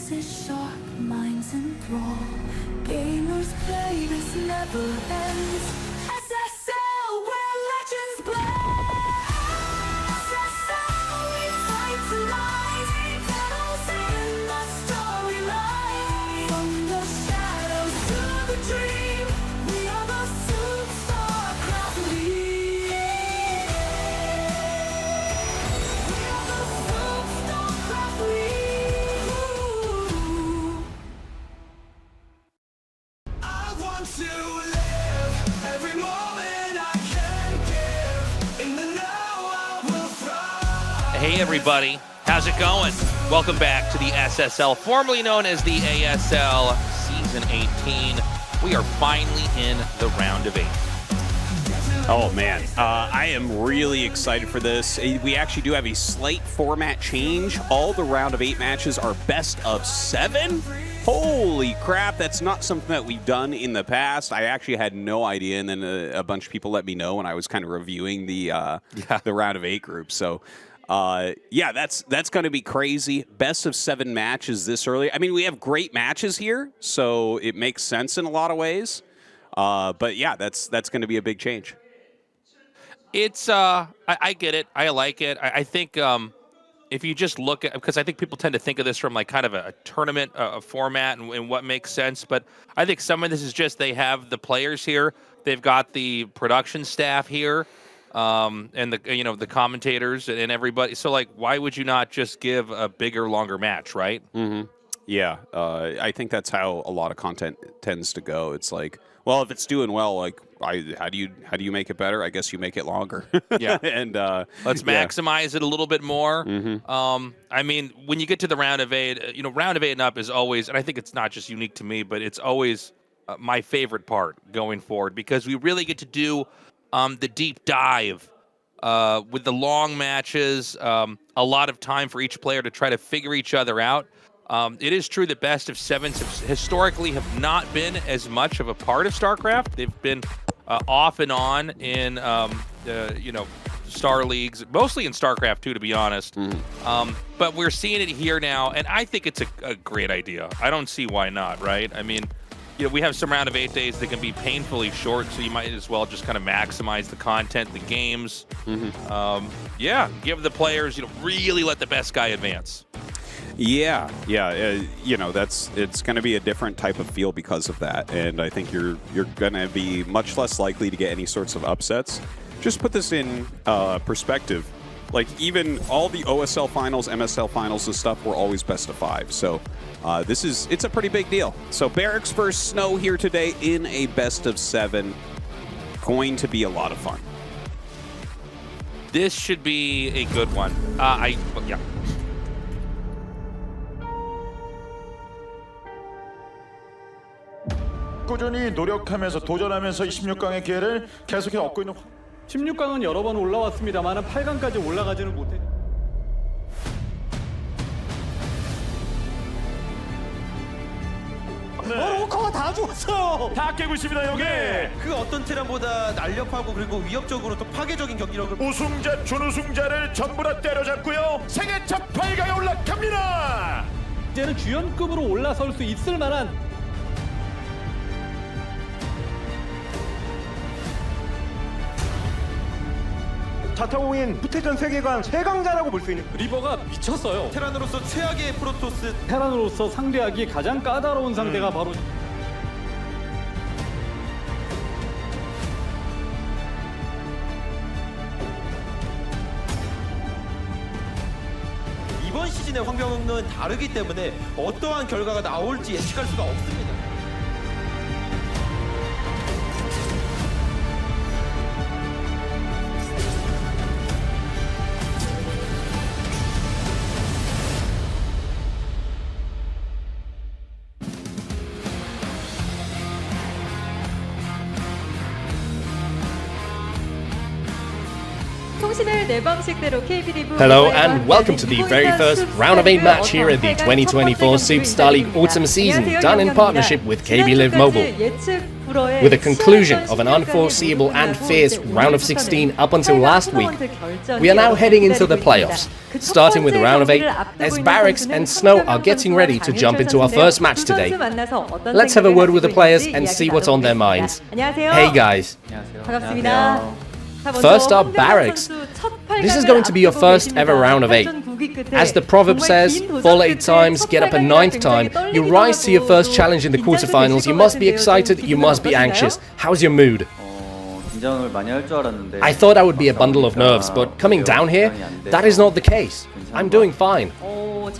faces, sharp minds enthrall. Gamers play, this never ends. SSL, where legends play. SSL, we fight tonight. Battles in the storyline. From the shadows to the dream, we are the SOOP StarCraft League. We are the SOOP StarCraft League. I want to live every moment I can give. In the now I will thrive. Hey everybody, how's it going? Welcome back to the SSL, formerly known as the ASL Season 18. We are finally in the round of 8. Oh man, I am really excited for this. We actually do have a slight format change. All the round of 8 matches are best of 7. Holy crap, that's not something that we've done in the past. I actually had no idea, and then a bunch of people let me know when I was kind of reviewing the round of 8 group. So yeah, that's going to be crazy. Best of 7 matches this early. I mean, we have great matches here, so it makes sense in a lot of ways. But yeah, that's going to be a big change. It's, I get it. I like it. I think if you just look at, because I think people tend to think of this from like kind of a tournament format and what makes sense. But I think some of this is just they have the players here. They've got the production staff here. And the commentators and everybody. So like, why would you not just give a bigger, longer match, right? Mm-hmm. Yeah, I think that's how a lot of content tends to go. It's like, well, if it's doing well, like, how do you make it better? I guess you make it longer. Yeah, and let's maximize it a little bit more. Mm-hmm. I mean, when you get to the round of 8, round of 8 and up is always, and I think it's not just unique to me, but it's always my favorite part going forward because we really get to do the deep dive with the long matches, a lot of time for each player to try to figure each other out. It is true that best of 7s historically have not been as much of a part of StarCraft. They've been off and on in StarLeagues, mostly in StarCraft 2, to be honest. But we're seeing it here now, and I think it's a great idea. I don't see why not, right? I mean, we have some round of 8 days that can be painfully short, so you might as well just kind of maximize the content, the games. Yeah, give the players, really let the best guy advance. Yeah, it's going to be a different type of feel because of that, and I think you're going to be much less likely to get any sorts of upsets. Just put this in perspective. Like, even all the OSL finals, MSL finals and stuff were always best of 5. So it's a pretty big deal. So Barracks versus SnOw here today in a best of 7. Going to be a lot of fun. This should be a good one. Yeah. 꾸준히 노력하면서 도전하면서 16강의 기회를 계속해서 얻고 있는 16강은 여러 번 올라왔습니다만 8강까지 올라가지는 못해. 로커가 다 죽었어요. 다 깨고 있습니다 여기. 그 어떤 테란보다 날렵하고 그리고 위협적으로 또 파괴적인 경기력을 우승자, 준우승자를 전부 다 때려잡고요. 생애 첫 8강에 올라갑니다. 이제는 주연급으로 올라설 수 있을 만한 자타공인 후퇴전 세계관 최강자라고 볼 수 있는 리버가 미쳤어요. 테란으로서 최악의 프로토스 테란으로서 상대하기 가장 까다로운 상대가 바로 이번 시즌의 황병은 다르기 때문에 어떠한 결과가 나올지 예측할 수가 없습니다. Hello and welcome to the very first round of 8 match here at the 2024 SOOP StarLeague Autumn Season, done in partnership with KB Live Mobile. With the conclusion of an unforeseeable and fierce round of 16 up until last week, we are now heading into the playoffs, starting with the round of 8 as Barracks and SnOw are getting ready to jump into our first match today. Let's have a word with the players and see what's on their minds. Hey guys. First up, Barracks. This is going to be your first ever round of 8. As the proverb says, fall 8 times, get up a 9th time. You rise to your first challenge in the quarterfinals. You must be excited, you must be anxious. How's your mood? I thought I would be a bundle of nerves, but coming down here, that is not the case. I'm doing fine. Well,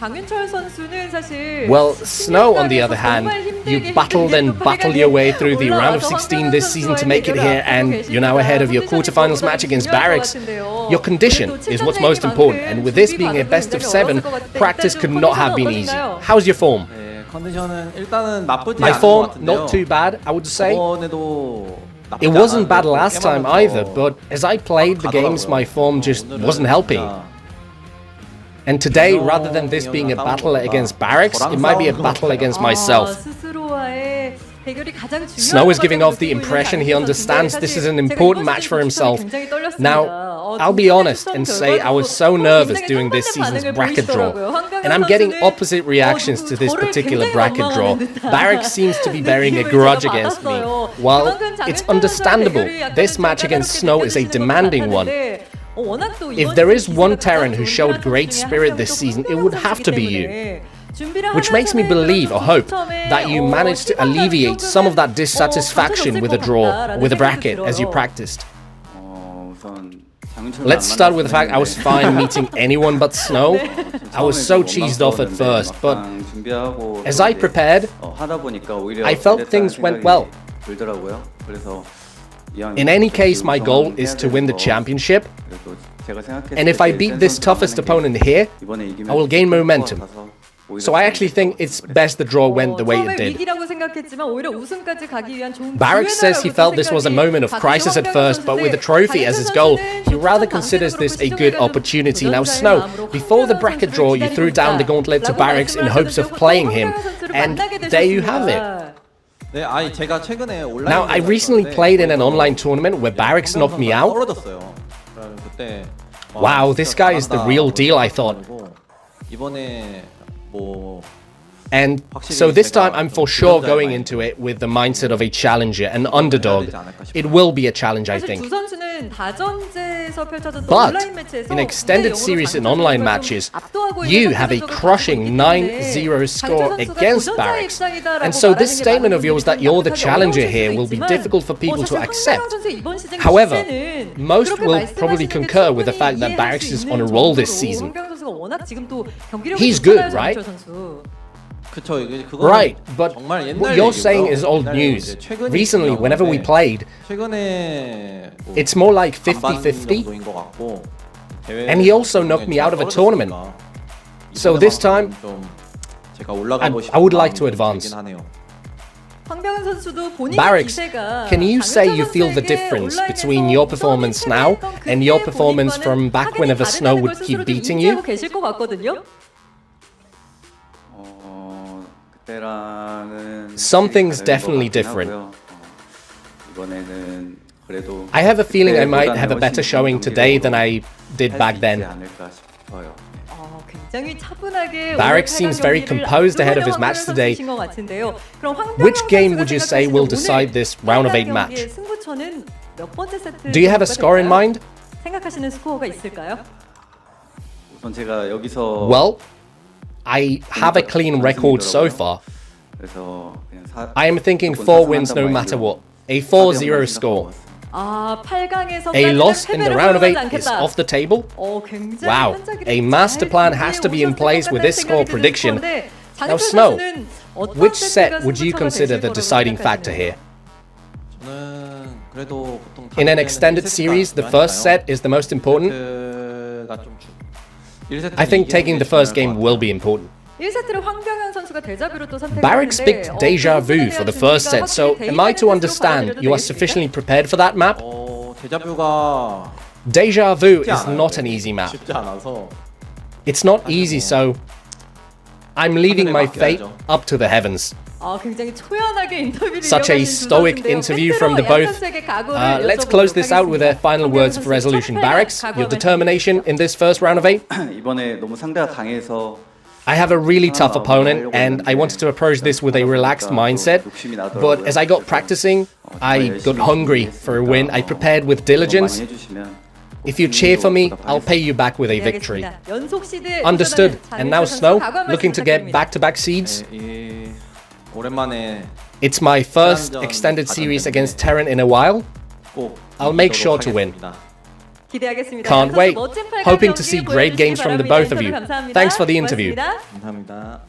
SnOw, on the other hand, you battled and battled your way through the round of 16 this season to make it here, and you're now ahead of your quarterfinals match against Barracks. Your condition is what's most important, and with this being a best of 7, practice could not have been easy. How's your form? My form, not too bad, I would say. It wasn't bad last time either, but as I played the games, my form just wasn't helping. And today, rather than this being a battle against Barracks, it might be a battle against myself. SnOw is giving off the impression he understands this is an important match for himself. Now, I'll be honest and say I was so nervous doing this season's bracket draw, and I'm getting opposite reactions to this particular bracket draw. Barracks seems to be bearing a grudge against me. Well, it's understandable. This match against SnOw is a demanding one. If there is one Terran who showed great spirit this season, it would have to be you. Which makes me believe or hope that you managed to alleviate some of that dissatisfaction with a draw, with a bracket, as you practiced. Let's start with the fact I was fine meeting anyone but SnOw. I was so cheesed off at first, but as I prepared, I felt things went well. In any case, my goal is to win the championship, and if I beat this toughest opponent here, I will gain momentum. So I actually think it's best the draw went the way it did. Barracks says he felt this was a moment of crisis at first, but with the trophy as his goal, he rather considers this a good opportunity. Now SnOw, before the bracket draw, you threw down the gauntlet to Barracks in hopes of playing him, and there you have it. Now, I recently played in an online tournament where Barracks knocked me out. Wow, this guy is the real deal, I thought. And so this time I'm for sure going into it with the mindset of a challenger, an underdog. It will be a challenge, I think. But in extended series and online matches, you have a crushing 9-0 score against Barracks. And so this statement of yours that you're the challenger here will be difficult for people to accept. However, most will probably concur with the fact that Barracks is on a roll this season. He's good, right? Right, but what you're saying is old news. Recently, whenever we played, it's more like 50-50. And he also knocked me out of a tournament. So this time, I would like to advance. Barracks, can you say you feel the difference between your performance now and your performance from back whenever SnOw would keep beating you? Something's definitely different. I have a feeling I might have a better showing today than I did back then. Barracks seems very composed ahead of his match today. Which game would you say will decide this round of 8 match? Do you have a score in mind? Well, I have a clean record so far. I am thinking 4 wins no matter what. A 4-0 score. A loss in the round of 8 is off the table? Wow, a master plan has to be in place with this score prediction. Now SnOw, which set would you consider the deciding factor here? In an extended series, the first set is the most important. I think taking the first game will be important. Barracks picked Deja Vu for the first set, so am I to understand you are sufficiently prepared for that map? Deja Vu is not an easy map. 쉽지 않아서 It's not easy, so I'm leaving my fate up to the heavens. 굉장히 초연하게 인터뷰를 Such a 이어가신 stoic 두 선수인데요. interview from the 팩트로 both. 양선수에게 각오를 Let's 여쭤보도록 close this out with their 하겠습니다. final words for resolution. Barracks, your determination in this first round of 8? 이번에 너무 상대가 강해서 I have a really tough opponent and I wanted to approach this with a relaxed mindset, but as I got practicing, I got hungry for a win. I prepared with diligence. If you cheer for me, I'll pay you back with a victory. Understood. And now SnOw, looking to get back-to-back seeds. 오랜만에 It's my first extended series against Terran in a while. I'll make sure to win. Can't wait. Hoping to see great games from the both of you. Thanks for the interview. 감사합니다.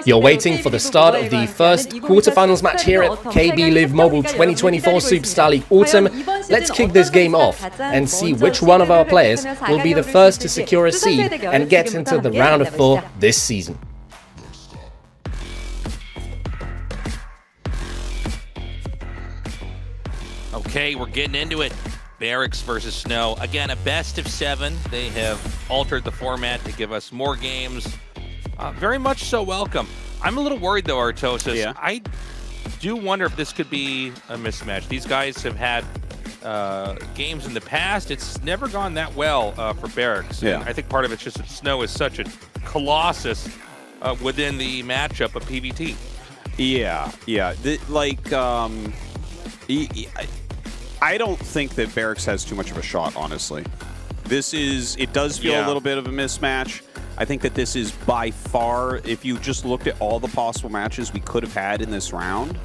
You're waiting for the start of the first quarterfinals match here at KB Live Mobile 2024 SOOP StarLeague Autumn. Let's kick this game off and see which one of our players will be the first to secure a seed and get into the round of 4 this season. Okay, we're getting into it. Barracks versus SnOw. Again, a best of 7. They have altered the format to give us more games. Very much so welcome. I'm a little worried though, Tastosis. Yeah. I do wonder if this could be a mismatch. These guys have had games in the past. It's never gone that well for Barracks. Yeah. And I think part of it's just that SnOw is such a colossus within the matchup of PvT. Yeah. I don't think that Barracks has too much of a shot, honestly. It does feel a little bit of a mismatch. I think that this is by far, if you just looked at all the possible matches we could have had in this round,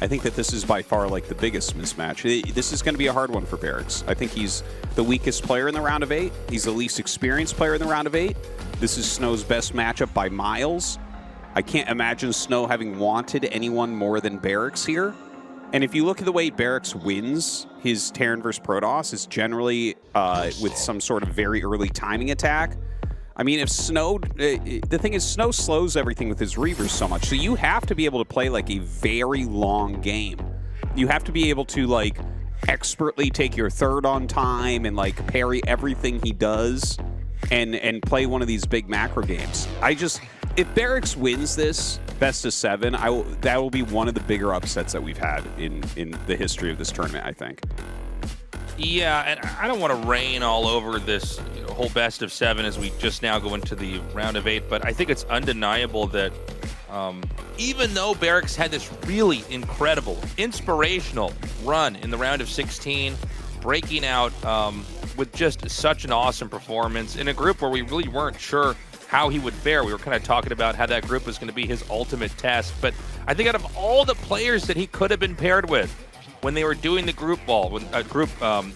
I think that this is by far like the biggest mismatch. This is going to be a hard one for Barracks. I think he's the weakest player in the round of 8. He's the least experienced player in the round of 8. This is SnOw's best matchup by miles. I can't imagine SnOw having wanted anyone more than Barracks here. And if you look at the way Barracks wins his Terran vs. Protoss, it's generally with some sort of very early timing attack. I mean, if SnOw, the thing is, SnOw slows everything with his Reavers so much, so you have to be able to play like a very long game. You have to be able to like expertly take your third on time and like parry everything he does and play one of these big macro games. If Barracks wins this best of 7, that will be one of the bigger upsets that we've had in the history of this tournament, I think. Yeah, and I don't want to rain all over this whole best of 7 as we just now go into the round of 8, but I think it's undeniable that even though Barracks had this really incredible, inspirational run in the round of 16, breaking out with just such an awesome performance in a group where we really weren't sure how he would fare. We were kind of talking about how that group was going to be his ultimate test, but I think out of all the players that he could have been paired with when they were doing the group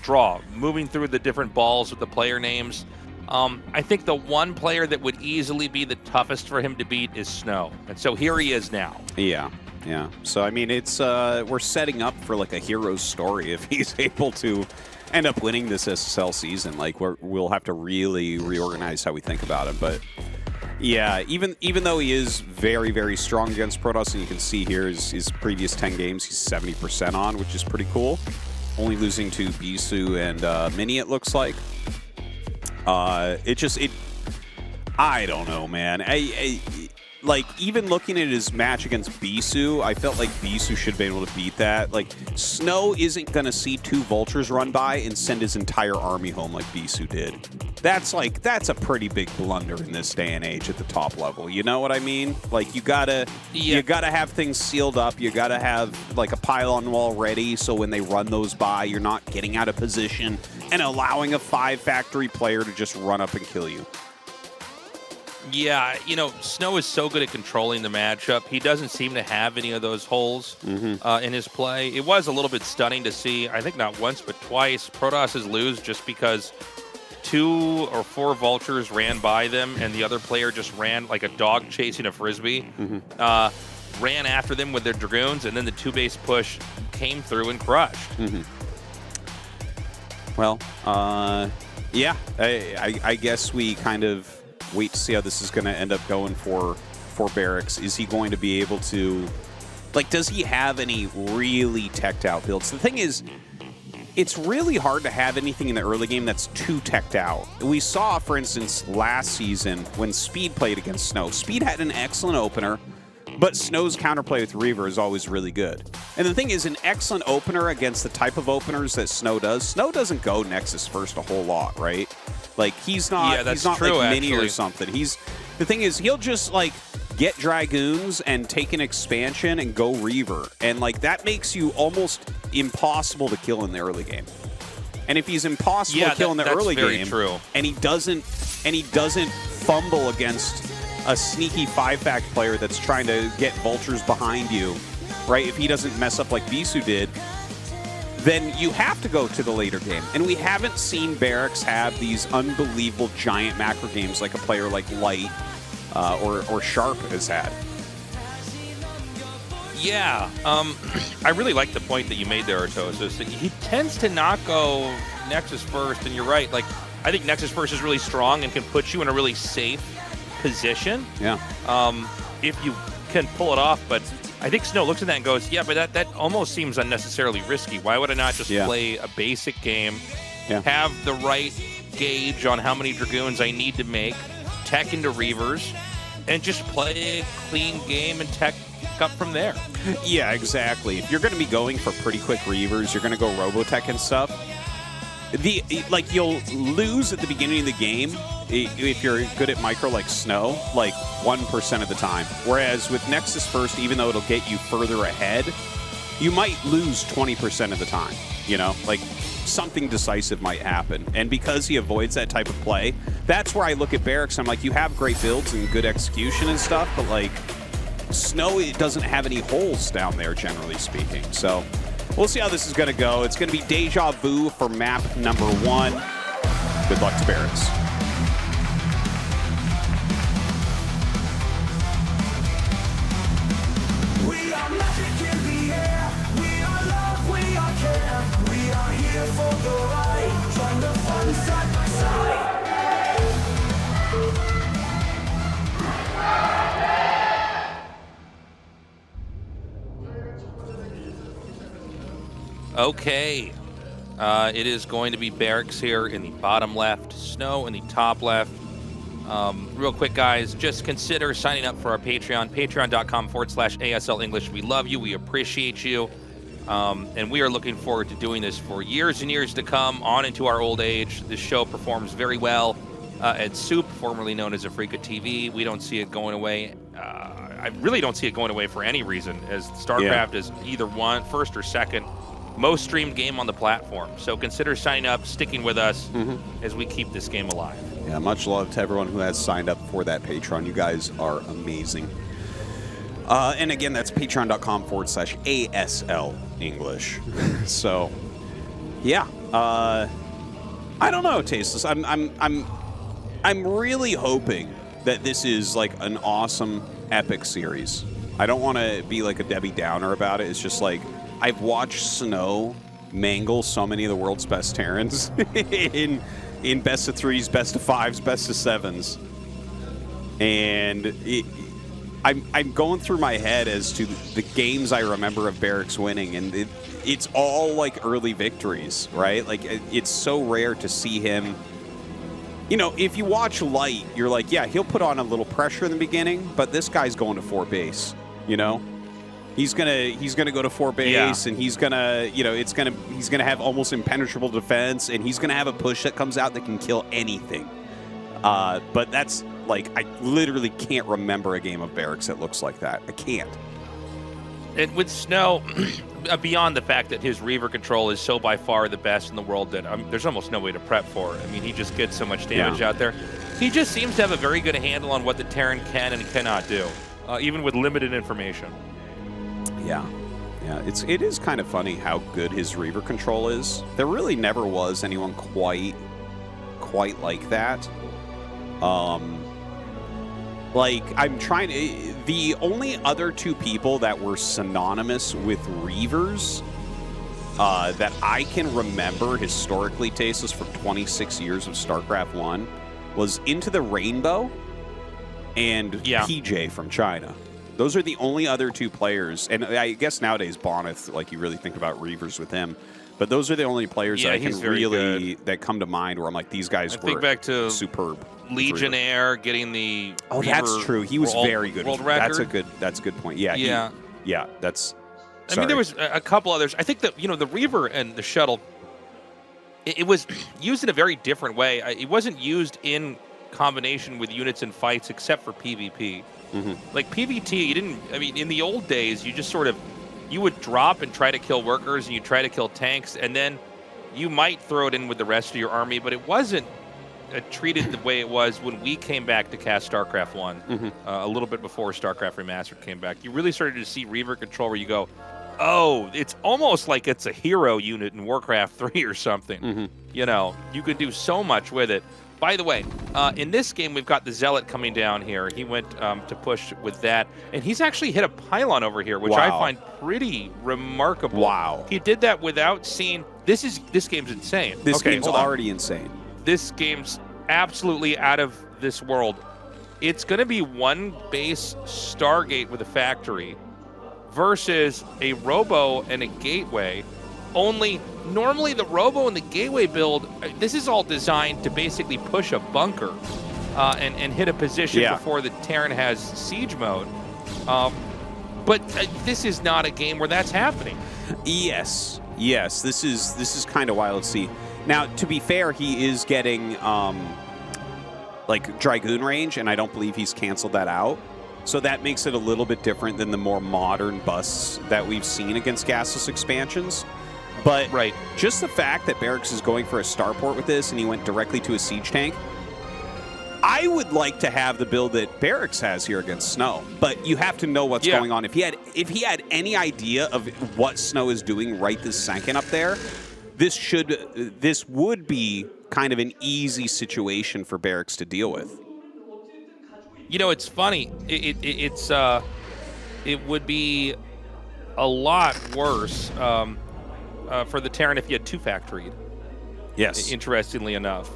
draw, moving through the different balls with the player names, I think the one player that would easily be the toughest for him to beat is SnOw, and so here he is now. Yeah. So I mean, it's we're setting up for like a hero's story if he's able to end up winning this SSL season. Like we'll have to really reorganize how we think about it. But yeah, even though he is very, very strong against Protoss, and you can see here his previous 10 games, he's 70% on, which is pretty cool. Only losing to Bisu and Mini, it looks like. I don't know, man. Like, even looking at his match against Bisu, I felt like Bisu should have been able to beat that. Like, SnOw isn't going to see 2 Vultures run by and send his entire army home like Bisu did. That's a pretty big blunder in this day and age at the top level. You know what I mean? Like, you gotta have things sealed up. You gotta have, like, a pylon wall ready so when they run those by, you're not getting out of position and allowing a 5-factory player to just run up and kill you. Yeah, SnOw is so good at controlling the matchup. He doesn't seem to have any of those holes in his play. It was a little bit stunning to see, I think not once, but twice, Protosses lose just because 2 or 4 Vultures ran by them and the other player just ran like a dog chasing a Frisbee, ran after them with their Dragoons, and then the 2-base push came through and crushed. Well, yeah, I guess we kind of wait to see how this is going to end up going for Barracks. Is he going to be able to, like, does he have any really teched out builds? The thing is, it's really hard to have anything in the early game that's too teched out. We saw, for instance, last season when Speed played against SnOw. Speed had an excellent opener, but SnOw's counterplay with Reaver is always really good. And the thing is, an excellent opener against the type of openers that SnOw does, SnOw doesn't go Nexus first a whole lot, right? Like, he's not, that's he's not true, like Mini actually. or something. The thing is, he'll just, like, get Dragoons and take an expansion and go Reaver. And, like, that makes you almost impossible to kill in the early game. And if he's impossible to kill in the early game, true. and he doesn't fumble against a sneaky 5-fact player that's trying to get vultures behind you, right? If he doesn't mess up like Bisu did, then you have to go to the later game. And we haven't seen Barracks have these unbelievable giant macro games like a player like Light or Sharp has had. Yeah, I really like the point that you made there, Tastosis. He tends to not go Nexus first, and you're right. Like, I think Nexus first is really strong and can put you in a really safe position. Yeah. If you can pull it off, but I think SnOw looks at that and goes, yeah, but that almost seems unnecessarily risky. Why would I not just play a basic game, have the right gauge on how many Dragoons I need to make, tech into Reavers, and just play a clean game and tech up from there? Yeah, exactly. If you're going to be going for pretty quick Reavers, you're going to go Robotech and stuff. You'll lose at the beginning of the game if you're good at micro like SnOw, like 1% of the time. Whereas with Nexus first, even though it'll get you further ahead, you might lose 20% of the time. You know, like something decisive might happen. And because he avoids that type of play, that's where I look at Barracks. I'm like, you have great builds and good execution and stuff, but like SnOw, it doesn't have any holes down there, generally speaking. So we'll see how this is going to go. It's going to be Deja Vu for map number 1. Good luck to Barracks. We are magic in the air. We are love, we are care. We are here for the ride. Join the fun side by side. Okay. It is going to be Barracks here in the bottom left, SnOw in the top left. Real quick, guys, just consider signing up for our Patreon, patreon.com/ASL English. We love you. We appreciate you. And we are looking forward to doing this for years and years to come, on into our old age. This show performs very well at SOOP, formerly known as Africa TV. We don't see it going away. I really don't see it going away for any reason, as StarCraft is either first or second most streamed game on the platform. So consider signing up, sticking with us as we keep this game alive. Yeah, much love to everyone who has signed up for that Patreon. You guys are amazing. And again, that's patreon.com/ASL English. So, yeah. I don't know, Tasteless. I'm really hoping that this is like an awesome epic series. I don't want to be like a Debbie Downer about it. It's just like, I've watched SnOw mangle so many of the world's best Terrans in best of 3s, best of 5s, best of 7s. And I'm going through my head as to the games I remember of Barracks winning, and it's all like early victories, right? Like, it's so rare to see him. You know, if you watch Light, you're like, yeah, he'll put on a little pressure in the beginning, but this guy's going to 4 base, you know? He's gonna go to 4 base, and he's gonna have almost impenetrable defense, and he's gonna have a push that comes out that can kill anything. But that's like, I literally can't remember a game of Barracks that looks like that. I can't. And with SnOw, beyond the fact that his Reaver control is so by far the best in the world that there's almost no way to prep for it. I mean, he just gets so much damage out there. He just seems to have a very good handle on what the Terran can and cannot do, even with limited information. Yeah. It is kind of funny how good his Reaver control is. There really never was anyone quite like that. Like, I'm trying to... The only other 2 people that were synonymous with Reavers that I can remember historically, Tastosis, for 26 years of StarCraft 1 was Into the Rainbow and PJ from China. Those are the only other 2 players. And I guess nowadays Boneth, like, you really think about Reavers with him. But those are the only players that I he's can very really that come to mind where I'm like, these guys were think back to superb. Legionnaire getting the Oh, that's Reaver true. He was very good. World record. That's a good point. Yeah. Yeah. That's. I mean, there was a couple others. I think that the Reaver and the Shuttle, it was used in a very different way. It wasn't used in combination with units in fights except for PvP. Like PvT, you didn't. I mean, in the old days, you just sort of you would drop and try to kill workers, and you try to kill tanks, and then you might throw it in with the rest of your army, but it wasn't treated the way it was when we came back to cast StarCraft 1, a little bit before StarCraft Remastered came back. You really started to see Reaver control where you go, oh, it's almost like it's a hero unit in Warcraft 3 or something. You know, you could do so much with it. By the way, in this game, we've got the Zealot coming down here. He went to push with that, and he's actually hit a pylon over here, which I find pretty remarkable. Wow. He did that without seeing... This game's insane. This game's already insane. This game's absolutely out of this world. It's going to be one base Stargate with a factory versus a Robo and a Gateway. Only normally the Robo and the Gateway build, this is all designed to basically push a bunker and hit a position before the Terran has siege mode. But this is not a game where that's happening. Yes. This is kind of wild. Let's see. Now, to be fair, he is getting like Dragoon range, and I don't believe he's canceled that out. So that makes it a little bit different than the more modern busts that we've seen against gasless expansions. But just the fact that Barracks is going for a starport with this, and he went directly to a siege tank, I would like to have the build that Barracks has here against SnOw. But you have to know what's going on. If he had any idea of what SnOw is doing right this second up there, this would be kind of an easy situation for Barracks to deal with. You know, it's funny. It would be a lot worse for the Terran if you had two factoried. Yes. Interestingly enough.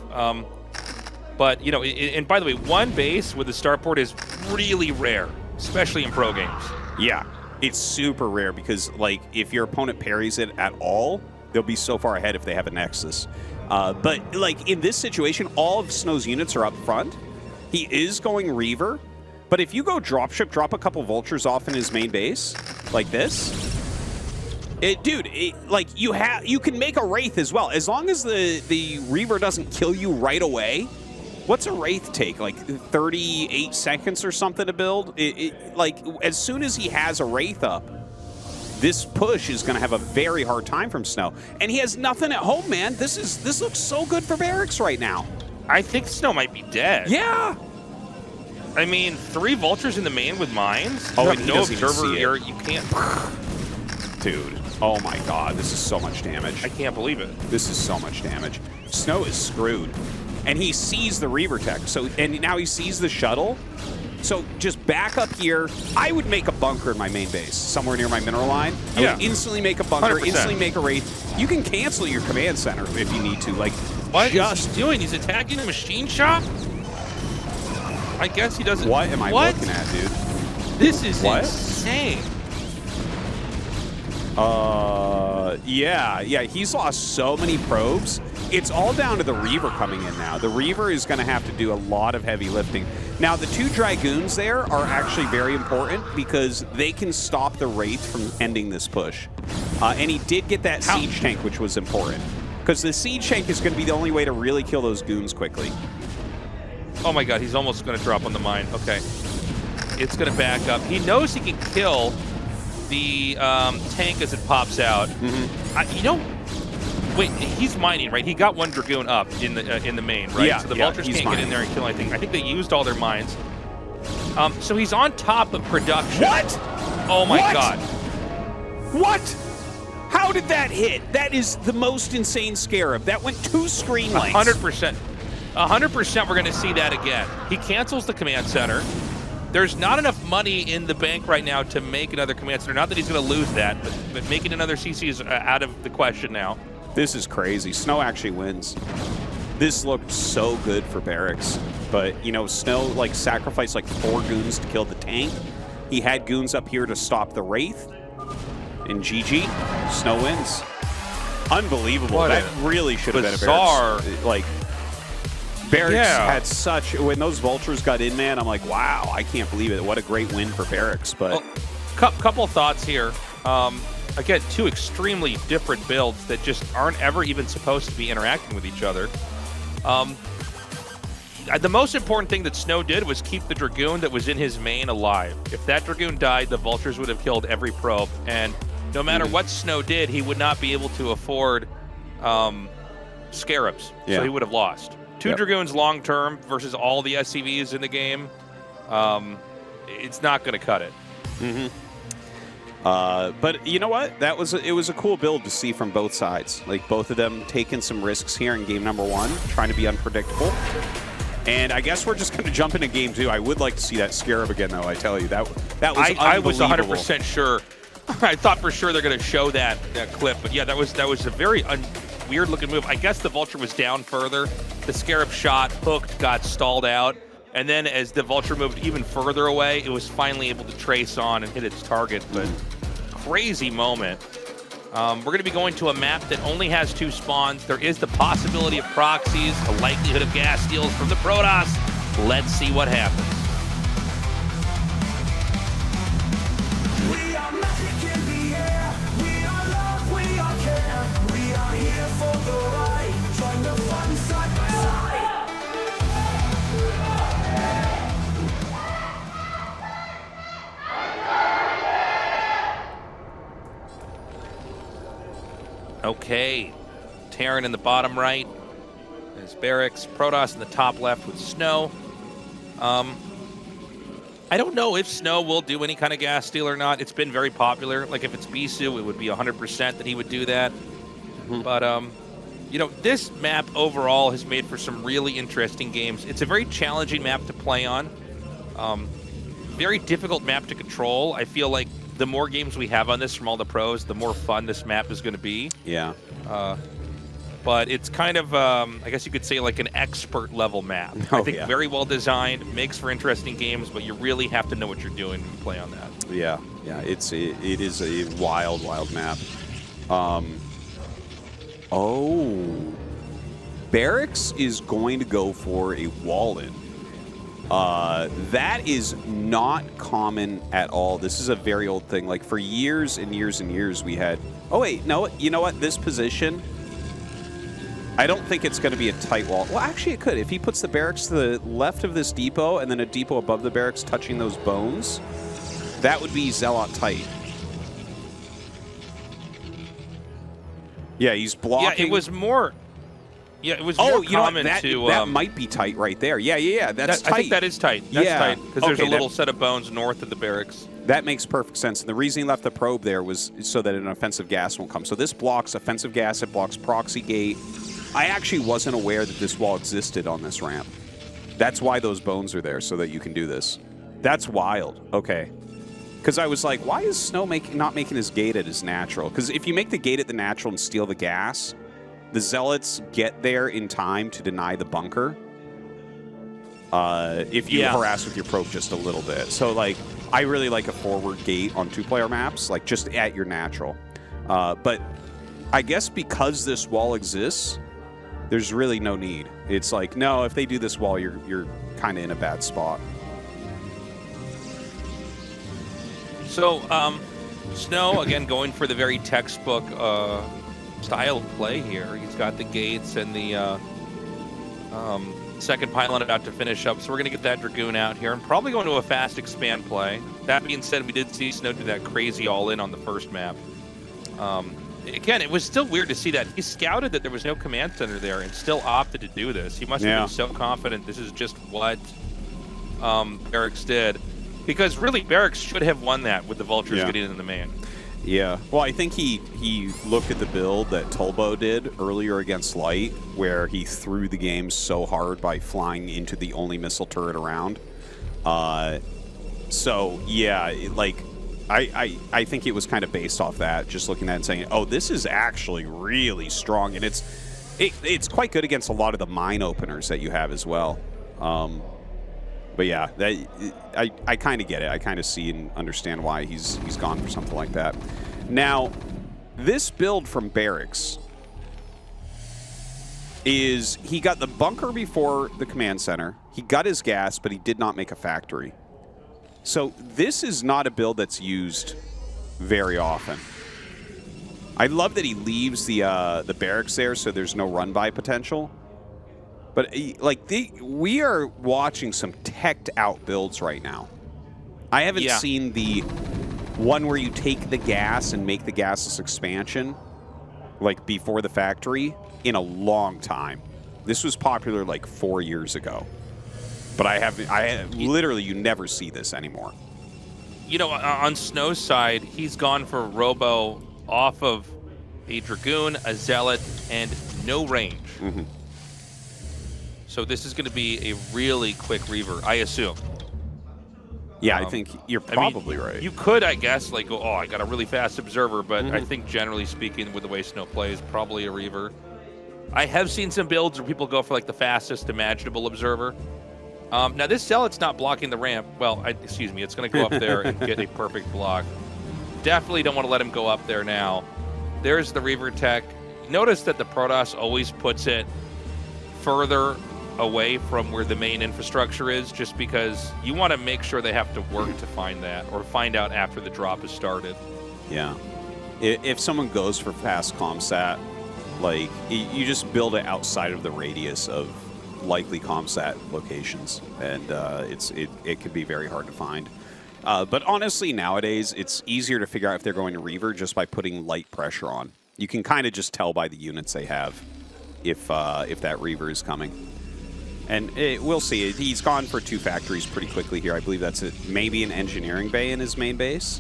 But, you know, and by the way, one base with a starport is really rare, especially in pro games. Yeah, it's super rare because, like, if your opponent parries it at all, they'll be so far ahead if they have a Nexus. But, like, in this situation, all of SnOw's units are up front. He is going Reaver, but if you go dropship, drop a couple Vultures off in his main base, like this, like, you can make a Wraith as well. As long as the Reaver doesn't kill you right away. What's a Wraith take? Like 38 seconds or something to build? Like, as soon as he has a Wraith up, this push is going to have a very hard time from SnOw. And he has nothing at home, man. This looks so good for Barracks right now. I think SnOw might be dead. Yeah. I mean, 3 Vultures in the main with mines. Oh, and no observer here. You can't. Dude. Oh my God. This is so much damage. I can't believe it. This is so much damage. SnOw is screwed. And he sees the Reaver tech. And now he sees the shuttle. So just back up here. I would make a bunker in my main base, somewhere near my mineral line. I would instantly make a bunker, 100%. Instantly make a Wraith. You can cancel your command center if you need to. Like, what is he doing? He's attacking the machine shop? I guess he doesn't. What am I looking at, dude? This is insane. Yeah, he's lost so many probes. It's all down to the Reaver coming in now. The Reaver is going to have to do a lot of heavy lifting. Now, the 2 Dragoons there are actually very important because they can stop the Wraith from ending this push. And he did get that siege tank, which was important. Because the siege tank is going to be the only way to really kill those goons quickly. Oh my God, he's almost going to drop on the mine. Okay. It's going to back up. He knows he can kill the tank as it pops out. You know, wait, he's mining, right? He got 1 Dragoon up in the main, right? Yeah, so the Vultures can't get in there and kill anything. I think they used all their mines. So he's on top of production. What? Oh my God. What? How did that hit? That is the most insane Scarab. That went 2 screen lengths. 100%. 100% we're going to see that again. He cancels the command center. There's not enough money in the bank right now to make another command center. Not that he's going to lose that, but making another CC is out of the question now. This is crazy. SnOw actually wins. This looked so good for Barracks. But, you know, SnOw, like, sacrificed, like, 4 goons to kill the tank. He had goons up here to stop the Wraith. And GG, SnOw wins. Unbelievable. What That a really should have been a bizarre- Barracks. Like, Barracks had such... When those vultures got in, man, I'm like, wow, I can't believe it. What a great win for Barracks. But couple thoughts here. Again, two extremely different builds that just aren't ever even supposed to be interacting with each other. The most important thing that SnOw did was keep the Dragoon that was in his main alive. If that Dragoon died, the vultures would have killed every probe, and no matter what SnOw did, he would not be able to afford Scarabs, so he would have lost. Two Dragoons long term versus all the SCVs in the game, it's not going to cut it. But you know what? It was a cool build to see from both sides. Like, both of them taking some risks here in game number 1, trying to be unpredictable. And I guess we're just going to jump into game 2. I would like to see that Scarab again, though. I tell you, that was I was 100% sure. I thought for sure they're going to show that clip, but yeah, that was a very weird looking move. I guess the vulture was down further. The Scarab shot, hooked, got stalled out, and then as the vulture moved even further away, it was finally able to trace on and hit its target. But crazy moment. We're going to be going to a map that only has 2 spawns. There is the possibility of proxies, a likelihood of gas steals from the Protoss. Let's see what happens. We are magic in the air. We are love, we are care. We are here for the ride, trying to fun side by side. Okay, Terran in the bottom right. There's Barracks, Protoss in the top left with SnOw. I don't know if SnOw will do any kind of gas steal or not. It's been very popular. Like, if it's Bisu, it would be 100% that he would do that. But, you know, this map overall has made for some really interesting games. It's a very challenging map to play on. Very difficult map to control. I feel like the more games we have on this from all the pros, the more fun this map is going to be. Yeah. But it's kind of, I guess you could say, like an expert level map. I think very well designed, makes for interesting games, but you really have to know what you're doing when you play on that. Yeah, yeah, it is a wild, wild map. Barracks is going to go for a wall-in. That is not common at all. This is a very old thing. Like, for years and years and years, we had... Oh, wait, no, you know what? This position, I don't think it's going to be a tight wall. Well, actually, it could. If he puts the Barracks to the left of this depot and then a depot above the Barracks touching those bones, that would be Zealot tight. Yeah, he's blocking... Yeah, it was more... Yeah, it was more common to... that might be tight right there. Yeah, that's tight. I think that is tight. That's tight, because there's a little set of bones north of the Barracks. That makes perfect sense. And the reason he left the probe there was so that an offensive gas won't come. So this blocks offensive gas, it blocks proxy gate. I actually wasn't aware that this wall existed on this ramp. That's why those bones are there, so that you can do this. That's wild. Okay. Because I was like, why is SnOw not making his gate at his natural? Because if you make the gate at the natural and steal the gas... The Zealots get there in time to deny the bunker if you harass with your probe just a little bit. So, like, I really like a forward gate on 2-player maps, like, just at your natural. But I guess because this wall exists, there's really no need. It's like, no, if they do this wall, you're kind of in a bad spot. So, SnOw, again, going for the very textbook... style of play here. He's got the gates and the second pylon about to finish up, so we're going to get that Dragoon out here and probably going to a fast expand play. That being said, we did see SnOw do that crazy all-in on the first map. Again, it was still weird to see that. He scouted that there was no command center there and still opted to do this. He must have been so confident this is just what Barracks did. Because really, Barracks should have won that with the Vultures getting in the main. Yeah, well, I think he looked at the build that Tolbo did earlier against Light, where he threw the game so hard by flying into the only missile turret around. So, yeah, like, I think it was kind of based off that, just looking at it and saying, oh, this is actually really strong, and it's quite good against a lot of the mine openers that you have as well. But yeah, I kind of get it. I kind of see and understand why he's gone for something like that. Now, this build from Barracks is he got the bunker before the command center. He got his gas, but he did not make a factory. So this is not a build that's used very often. I love that he leaves the barracks there, so there's no run-by potential. But we are watching some teched out builds right now. I haven't seen the one where you take the gas and make the gasless expansion like before the factory in a long time. This was popular like 4 years ago. But literally, you never see this anymore. You know, on SnOw's side, he's gone for Robo off of a Dragoon, a Zealot, and no range. Mm-hmm. So this is going to be a really quick Reaver, I assume. Yeah, I think you're probably right. You could, I guess, like go, oh, I got a really fast Observer, but I think generally speaking, with the way SnOw plays, probably a Reaver. I have seen some builds where people go for like the fastest imaginable Observer. Now this Zealot's not blocking the ramp. Well, excuse me, it's going to go up there and get a perfect block. Definitely don't want to let him go up there now. There's the Reaver tech. Notice that the Protoss always puts it further away from where the main infrastructure is, just because you want to make sure they have to work to find that or find out after the drop has started. Yeah. If someone goes for fast comsat, like you just build it outside of the radius of likely comsat locations, and it could be very hard to find. But honestly, nowadays, it's easier to figure out if they're going to Reaver just by putting light pressure on. You can kind of just tell by the units they have if that Reaver is coming. And we'll see. He's gone for 2 factories pretty quickly here. I believe that's maybe an engineering bay in his main base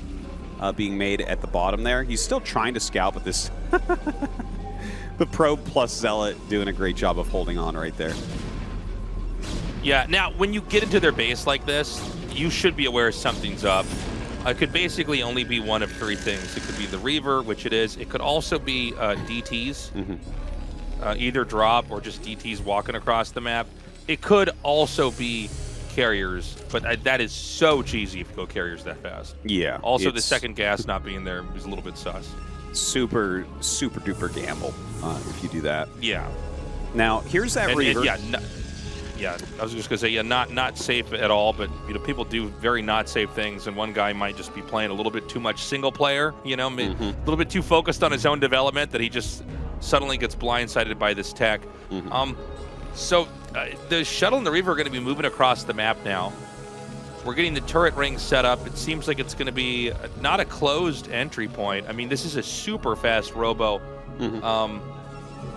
being made at the bottom there. He's still trying to scout, but this... the Probe plus Zealot doing a great job of holding on right there. Yeah, now, when you get into their base like this, you should be aware something's up. It could basically only be one of 3 things. It could be the Reaver, which it is. It could also be DTs, either drop or just DTs walking across the map. It could also be carriers, but that is so cheesy if you go carriers that fast. Yeah. Also, the second gas not being there is a little bit sus. Super, super duper gamble if you do that. Yeah. Now, here's that Reaver. Yeah, I was just gonna say, not safe at all. But people do very not safe things, and one guy might just be playing a little bit too much single player. A little bit too focused on his own development that he just suddenly gets blindsided by this tech. So the shuttle and the Reaver are going to be moving across the map now. We're getting the turret ring set up. It seems like it's going to be not a closed entry point. I mean, this is a super fast Robo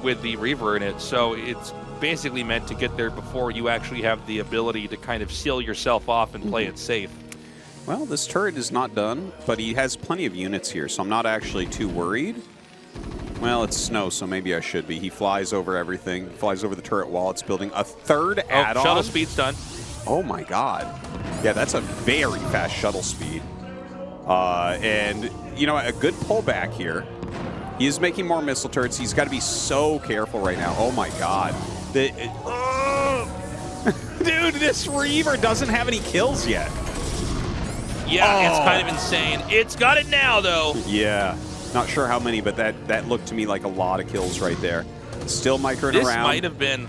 with the Reaver in it, so it's basically meant to get there before you actually have the ability to kind of seal yourself off and play it safe. Well, this turret is not done, but he has plenty of units here, so I'm not actually too worried. Well, it's SnOw, so maybe I should be. He flies over everything, flies over the turret wall. It's building a 3rd add-on. Shuttle speed's done. Oh my god. Yeah, that's a very fast shuttle speed. And, a good pullback here. He is making more missile turrets. He's got to be so careful right now. Oh my god. Dude, this Reaver doesn't have any kills yet. Yeah, it's kind of insane. It's got it now, though. Yeah. Not sure how many, but that looked to me like a lot of kills right there. Still microing around. This might have been,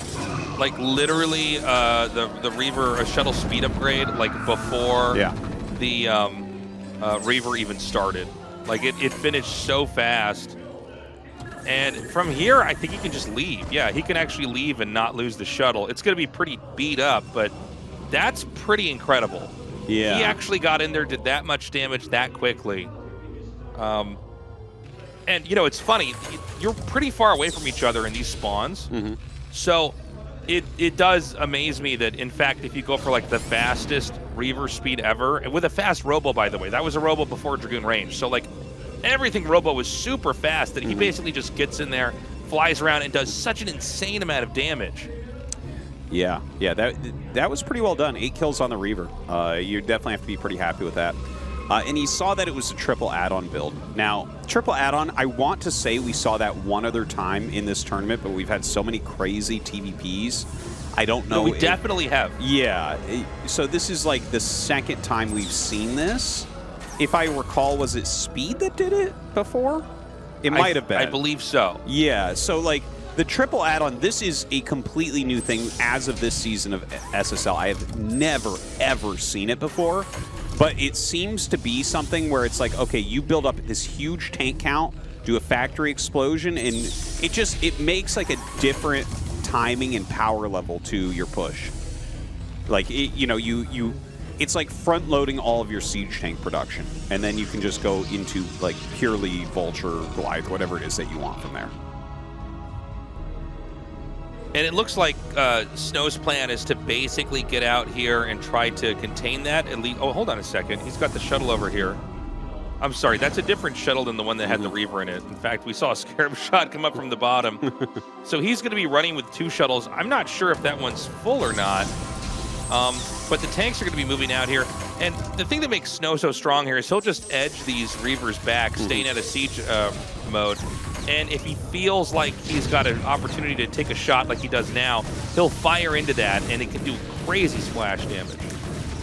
like, literally the Reaver shuttle speed upgrade, like, before the Reaver even started. Like, it finished so fast. And from here, I think he can just leave. Yeah, he can actually leave and not lose the shuttle. It's going to be pretty beat up, but that's pretty incredible. Yeah. He actually got in there, did that much damage that quickly. And, it's funny. You're pretty far away from each other in these spawns. So it does amaze me that, in fact, if you go for, like, the fastest Reaver speed ever, and with a fast Robo, by the way, that was a Robo before Dragoon range. So, like, everything Robo was super fast that he basically just gets in there, flies around, and does such an insane amount of damage. Yeah, that was pretty well done. 8 kills on the Reaver. You definitely have to be pretty happy with that. And he saw that it was a triple add-on build. Now, triple add-on, I want to say we saw that one other time in this tournament, but we've had so many crazy TVPs. I don't know. No, we definitely have. Yeah. So this is like the 2nd time we've seen this. If I recall, was it Speed that did it before? It might have been. I believe so. Yeah. So, like, The triple add-on, this is a completely new thing as of this season of SSL. I have never, ever seen it before, but it seems to be something where it's like, okay, you build up this huge tank count, do a factory explosion, and it makes like a different timing and power level to your push. Like, it's like front-loading all of your siege tank production, and then you can just go into like purely Vulture, Goliath, whatever it is that you want from there. And it looks like SnOw's plan is to basically get out here and try to contain that. At least, oh, hold on a second. He's got the shuttle over here. I'm sorry, that's a different shuttle than the one that had the Reaver in it. In fact, we saw a Scarab shot come up from the bottom. So he's going to be running with 2 shuttles. I'm not sure if that one's full or not. But the tanks are going to be moving out here. And the thing that makes SnOw so strong here is he'll just edge these Reavers back, staying at a siege mode. And if he feels like he's got an opportunity to take a shot like he does now, he'll fire into that, and it can do crazy splash damage.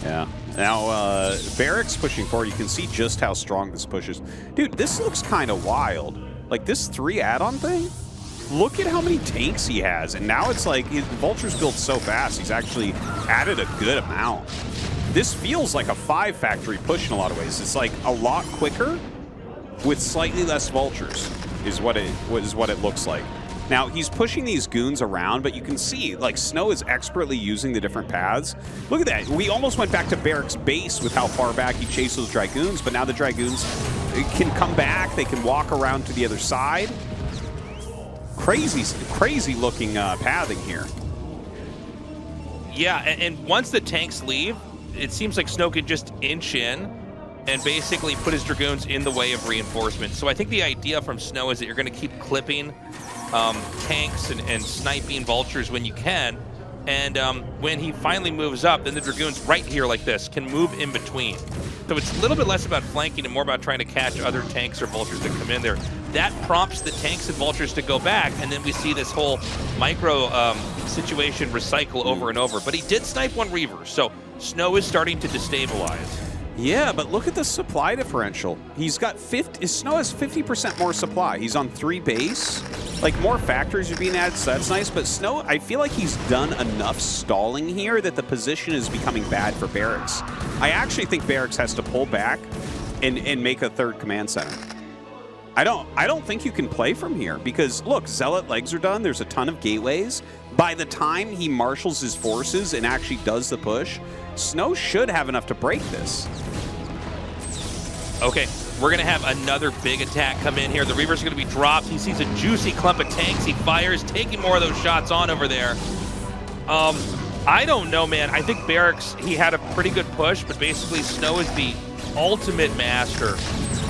Yeah. Now, Barracks pushing forward, you can see just how strong this push is. Dude, this looks kind of wild. Like, this 3 add-on thing? Look at how many tanks he has. And now it's like, Vulture's built so fast, he's actually added a good amount. This feels like a 5 factory push in a lot of ways. It's like a lot quicker with slightly less Vultures. Is what it looks like. Now, he's pushing these goons around, but you can see, like, SnOw is expertly using the different paths. Look at that. We almost went back to Barracks base with how far back he chased those Dragoons, but now the Dragoons can come back. They can walk around to the other side. Crazy looking pathing here. Yeah, and once the tanks leave, it seems like SnOw can just inch in and basically put his Dragoons in the way of reinforcement. So I think the idea from SnOw is that you're going to keep clipping tanks and sniping Vultures when you can. And when he finally moves up, then the Dragoons right here like this can move in between. So it's a little bit less about flanking and more about trying to catch other tanks or Vultures that come in there. That prompts the tanks and Vultures to go back, and then we see this whole micro situation recycle over and over. But he did snipe 1 Reaver, so SnOw is starting to destabilize. Yeah, but look at the supply differential. He's got SnOw has 50% more supply. He's on 3 base. Like, more factories are being added, so that's nice. But SnOw, I feel like he's done enough stalling here that the position is becoming bad for Barracks. I actually think Barracks has to pull back and make a 3rd command center. I don't think you can play from here because, look, Zealot legs are done. There's a ton of gateways. By the time he marshals his forces and actually does the push, SnOw should have enough to break this. Okay, we're going to have another big attack come in here. The Reavers are going to be dropped. He sees a juicy clump of tanks. He fires, taking more of those shots on over there. I don't know, man. I think Barracks, he had a pretty good push, but basically SnOw is the ultimate master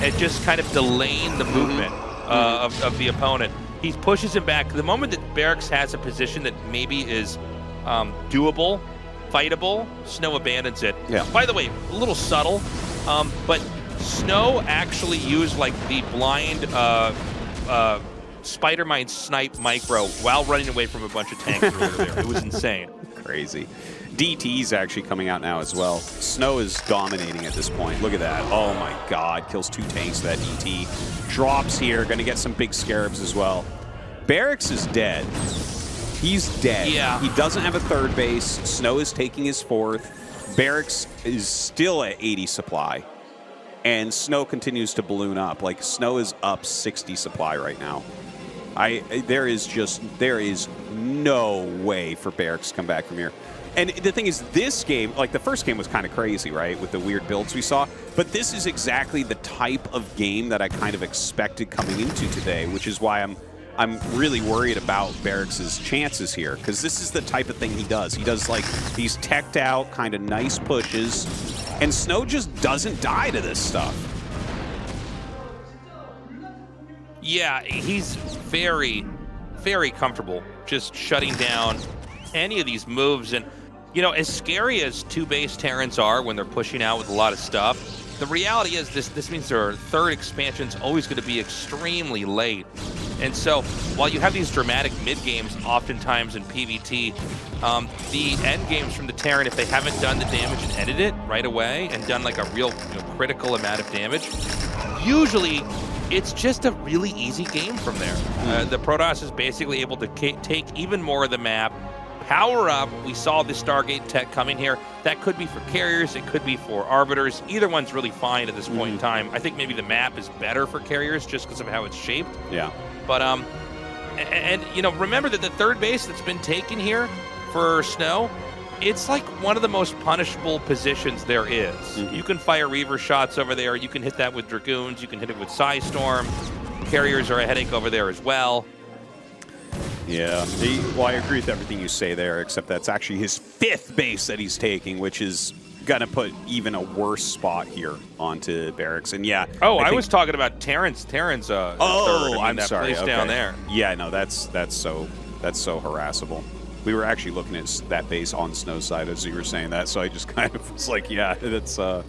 at just kind of delaying the movement of the opponent. He pushes him back. The moment that Barracks has a position that maybe is doable, fightable, SnOw abandons it. Yeah. By the way, a little subtle, but SnOw actually used like the blind spider mine snipe micro while running away from a bunch of tanks over there. It was insane. Crazy. DT's actually coming out now as well. SnOw is dominating at this point. Look at that. Oh my god. Kills 2 tanks with that DT. Drops here. Going to get some big Scarabs as well. Barracks is dead. He's dead. Yeah. He doesn't have a 3rd base. SnOw is taking his 4th. Barracks is still at 80 supply. And SnOw continues to balloon up. Like, SnOw is up 60 supply right now. There is no way for Barracks to come back from here. And the thing is, this game, like the first game was kind of crazy, right, with the weird builds we saw. But this is exactly the type of game that I kind of expected coming into today, which is why I'm really worried about Barracks' chances here, because this is the type of thing he does. He does like these teched out kind of nice pushes, and SnOw just doesn't die to this stuff. Yeah, he's very, very comfortable just shutting down any of these moves. And, you know, as scary as 2 base Terrans are when they're pushing out with a lot of stuff, the reality is this means their 3rd expansion's always going to be extremely late. And so, while you have these dramatic mid-games oftentimes in PvT, the end games from the Terran, if they haven't done the damage and ended it right away and done like a real critical amount of damage, usually it's just a really easy game from there. The Protoss is basically able to take even more of the map, power up. We saw the Stargate tech coming here. That could be for carriers, it could be for arbiters. Either one's really fine at this point in time. I think maybe the map is better for carriers just because of how it's shaped. Yeah. But and you know, remember that the third base that's been taken here for SnOw, it's like one of the most punishable positions there is. You can fire Reaver shots over there. You can hit that with Dragoons. You can hit it with Psystorm. Carriers are a headache over there as well. Yeah. Well, I agree with everything you say there, except that's actually his 5th base that he's taking, which is going to put even a worse spot here onto Barracks. And yeah. Oh, I was talking about Terrence. Oh, I'm sorry. That place down there. Yeah, no, that's so harassable. We were actually looking at that base on SnOw's side as you were saying that, so I just kind of was like, yeah, that's... But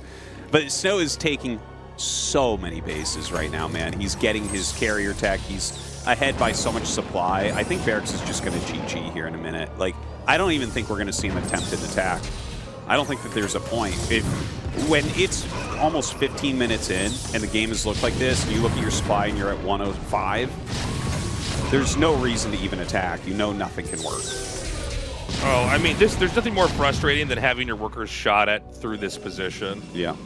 SnOw is taking so many bases right now, man. He's getting his carrier tech. He's ahead by so much supply. I think Barracks is just going to GG here in a minute. Like, I don't even think we're going to see him attempt an attack. I don't think that there's a point. When it's almost 15 minutes in and the game has looked like this, and you look at your supply and you're at 105, there's no reason to even attack. You know nothing can work. Oh, I mean, there's nothing more frustrating than having your workers shot at through this position. Yeah.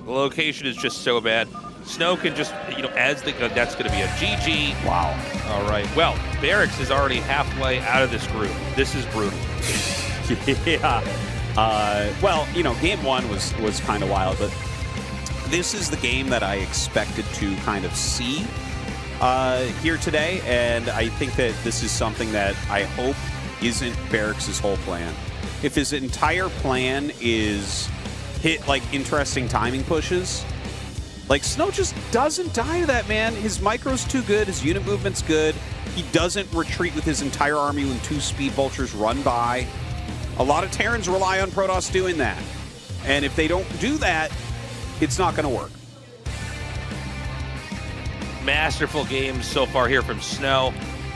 The location is just so bad. SnOw can just, you know, as the that's going to be a GG. Wow. All right. Well, Barracks is already halfway out of this group. This is brutal. Yeah. Well, you know, game 1 was kind of wild, but this is the game that I expected to kind of see here today, and I think that this is something that I hope isn't Barracks' whole plan. If his entire plan is hit like interesting timing pushes, like SnOw just doesn't die to that, man. His micro's too good, his unit movement's good. He doesn't retreat with his entire army when 2 speed vultures run by. A lot of Terrans rely on Protoss doing that. And if they don't do that, it's not going to work. Masterful games so far here from SnOw.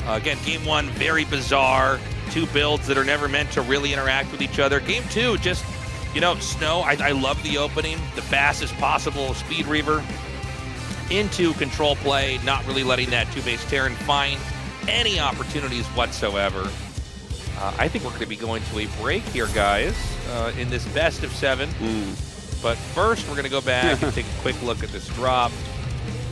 Again, game 1, very bizarre. 2 builds that are never meant to really interact with each other. Game 2, just, you know, SnOw, I love the opening. The fastest possible Speed Reaver into control play, not really letting that 2-base Terran find any opportunities whatsoever. I think we're going to be going to a break here, guys, in this best of 7. But first, we're going to go back and take a quick look at this drop.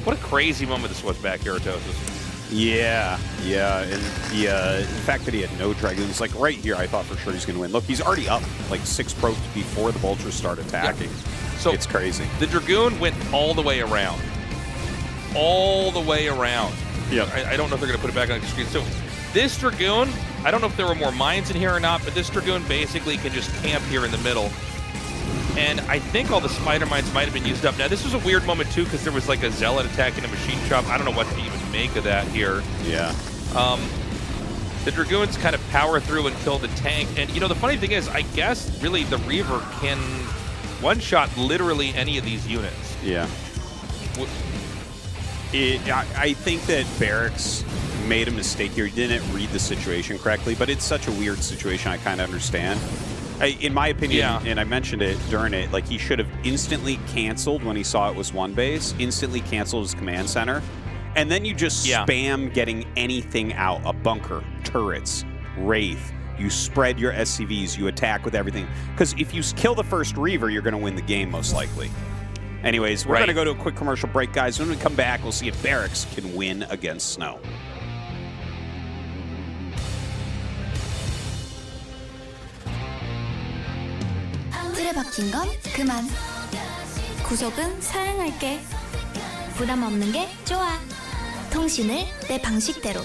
What a crazy moment this was back here, Tastosis. Yeah, and the fact that he had no Dragoons, like right here, I thought for sure he's going to win. Look, he's already up like 6 probes before the Vultures start attacking. Yeah. So it's crazy. The Dragoon went all the way around. All the way around. Yeah. I don't know if they're going to put it back on the screen. So this Dragoon, I don't know if there were more mines in here or not, but this Dragoon basically can just camp here in the middle. And I think all the spider mines might have been used up. Now, this was a weird moment, too, because there was like a Zealot attacking a machine shop. I don't know what to even make of that here. Yeah. The Dragoons kind of power through and kill the tank. And, you know, the funny thing is, I guess, really, the Reaver can one-shot literally any of these units. Yeah. I think that Barracks made a mistake here. He didn't read the situation correctly, but it's such a weird situation, I kind of understand. In my opinion, and I mentioned it during it, like he should have instantly canceled when he saw it was 1 base, instantly canceled his command center, and then you just spam getting anything out, a bunker, turrets, Wraith. You spread your SCVs, you attack with everything. Because if you kill the first Reaver, you're going to win the game most likely. Anyways, we're going to go to a quick commercial break, guys. When we come back, we'll see if Barracks can win against SnOw. 틀에 박힌 건 그만. 구속은 사양할게. 부담 없는 게 좋아. 통신을 내 방식대로.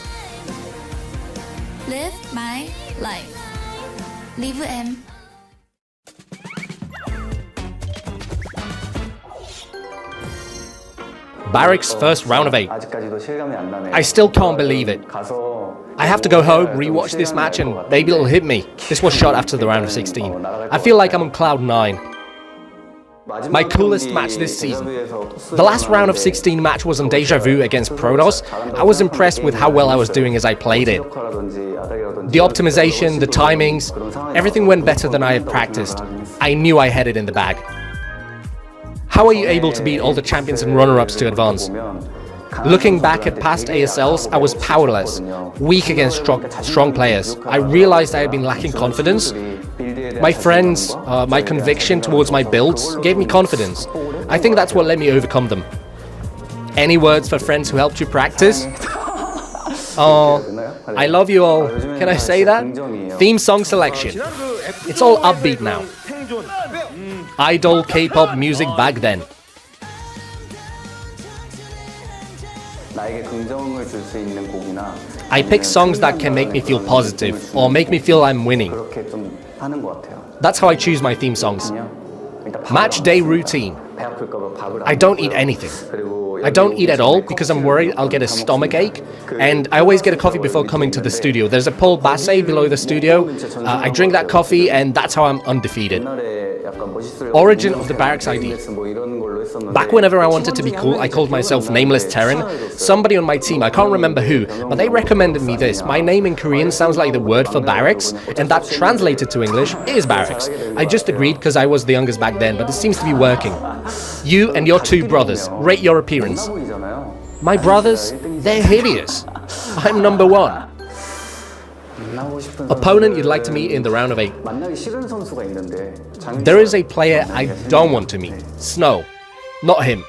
Live my life. Live M. Barracks' first round of 8. I still can't believe it. I have to go home, rewatch this match, and maybe it'll hit me. This was shot after the round of 16. I feel like I'm on cloud 9. My coolest match this season. The last round of 16 match was on Deja Vu against Protoss. I was impressed with how well I was doing as I played it. The optimization, the timings, everything went better than I had practiced. I knew I had it in the bag. How are you able to beat all the champions and runner-ups to advance? Looking back at past ASLs, I was powerless, weak against strong players. I realized I had been lacking confidence. My friends, my conviction towards my builds gave me confidence. I think that's what let me overcome them. Any words for friends who helped you practice? Oh, I love you all. Can I say that? Theme song selection. It's all upbeat now. Idol K-pop music back then. I pick songs that can make me feel positive or make me feel I'm winning. That's how I choose my theme songs. Match day routine. I don't eat anything. I don't eat at all because I'm worried I'll get a stomach ache, and I always get a coffee before coming to the studio. There's a Paul Basse below the studio. I drink that coffee, and that's how I'm undefeated. Origin of the Barracks ID. Back whenever I wanted to be cool, I called myself Nameless Terran. Somebody on my team, I can't remember who, but they recommended me this. My name in Korean sounds like the word for barracks, and that translated to English is barracks. I just agreed because I was the youngest back then, but it seems to be working. You and your two brothers, rate your appearance. My brothers, they're hideous. I'm number 1. Opponent you'd like to meet in the round of 8. There is a player I don't want to meet. SnOw. Not him.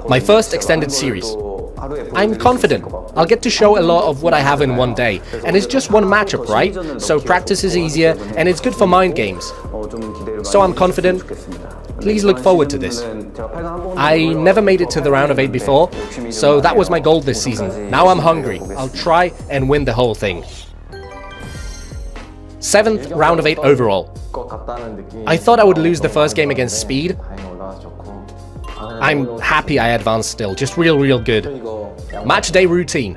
My first extended series. I'm confident. I'll get to show a lot of what I have in one day. And it's just one matchup, right? So practice is easier and it's good for mind games. So I'm confident. Please look forward to this. I never made it to the round of 8 before, so that was my goal this season. Now I'm hungry. I'll try and win the whole thing. 7th round of 8 overall. I thought I would lose the first game against Speed. I'm happy I advanced still, just real good. Match day routine.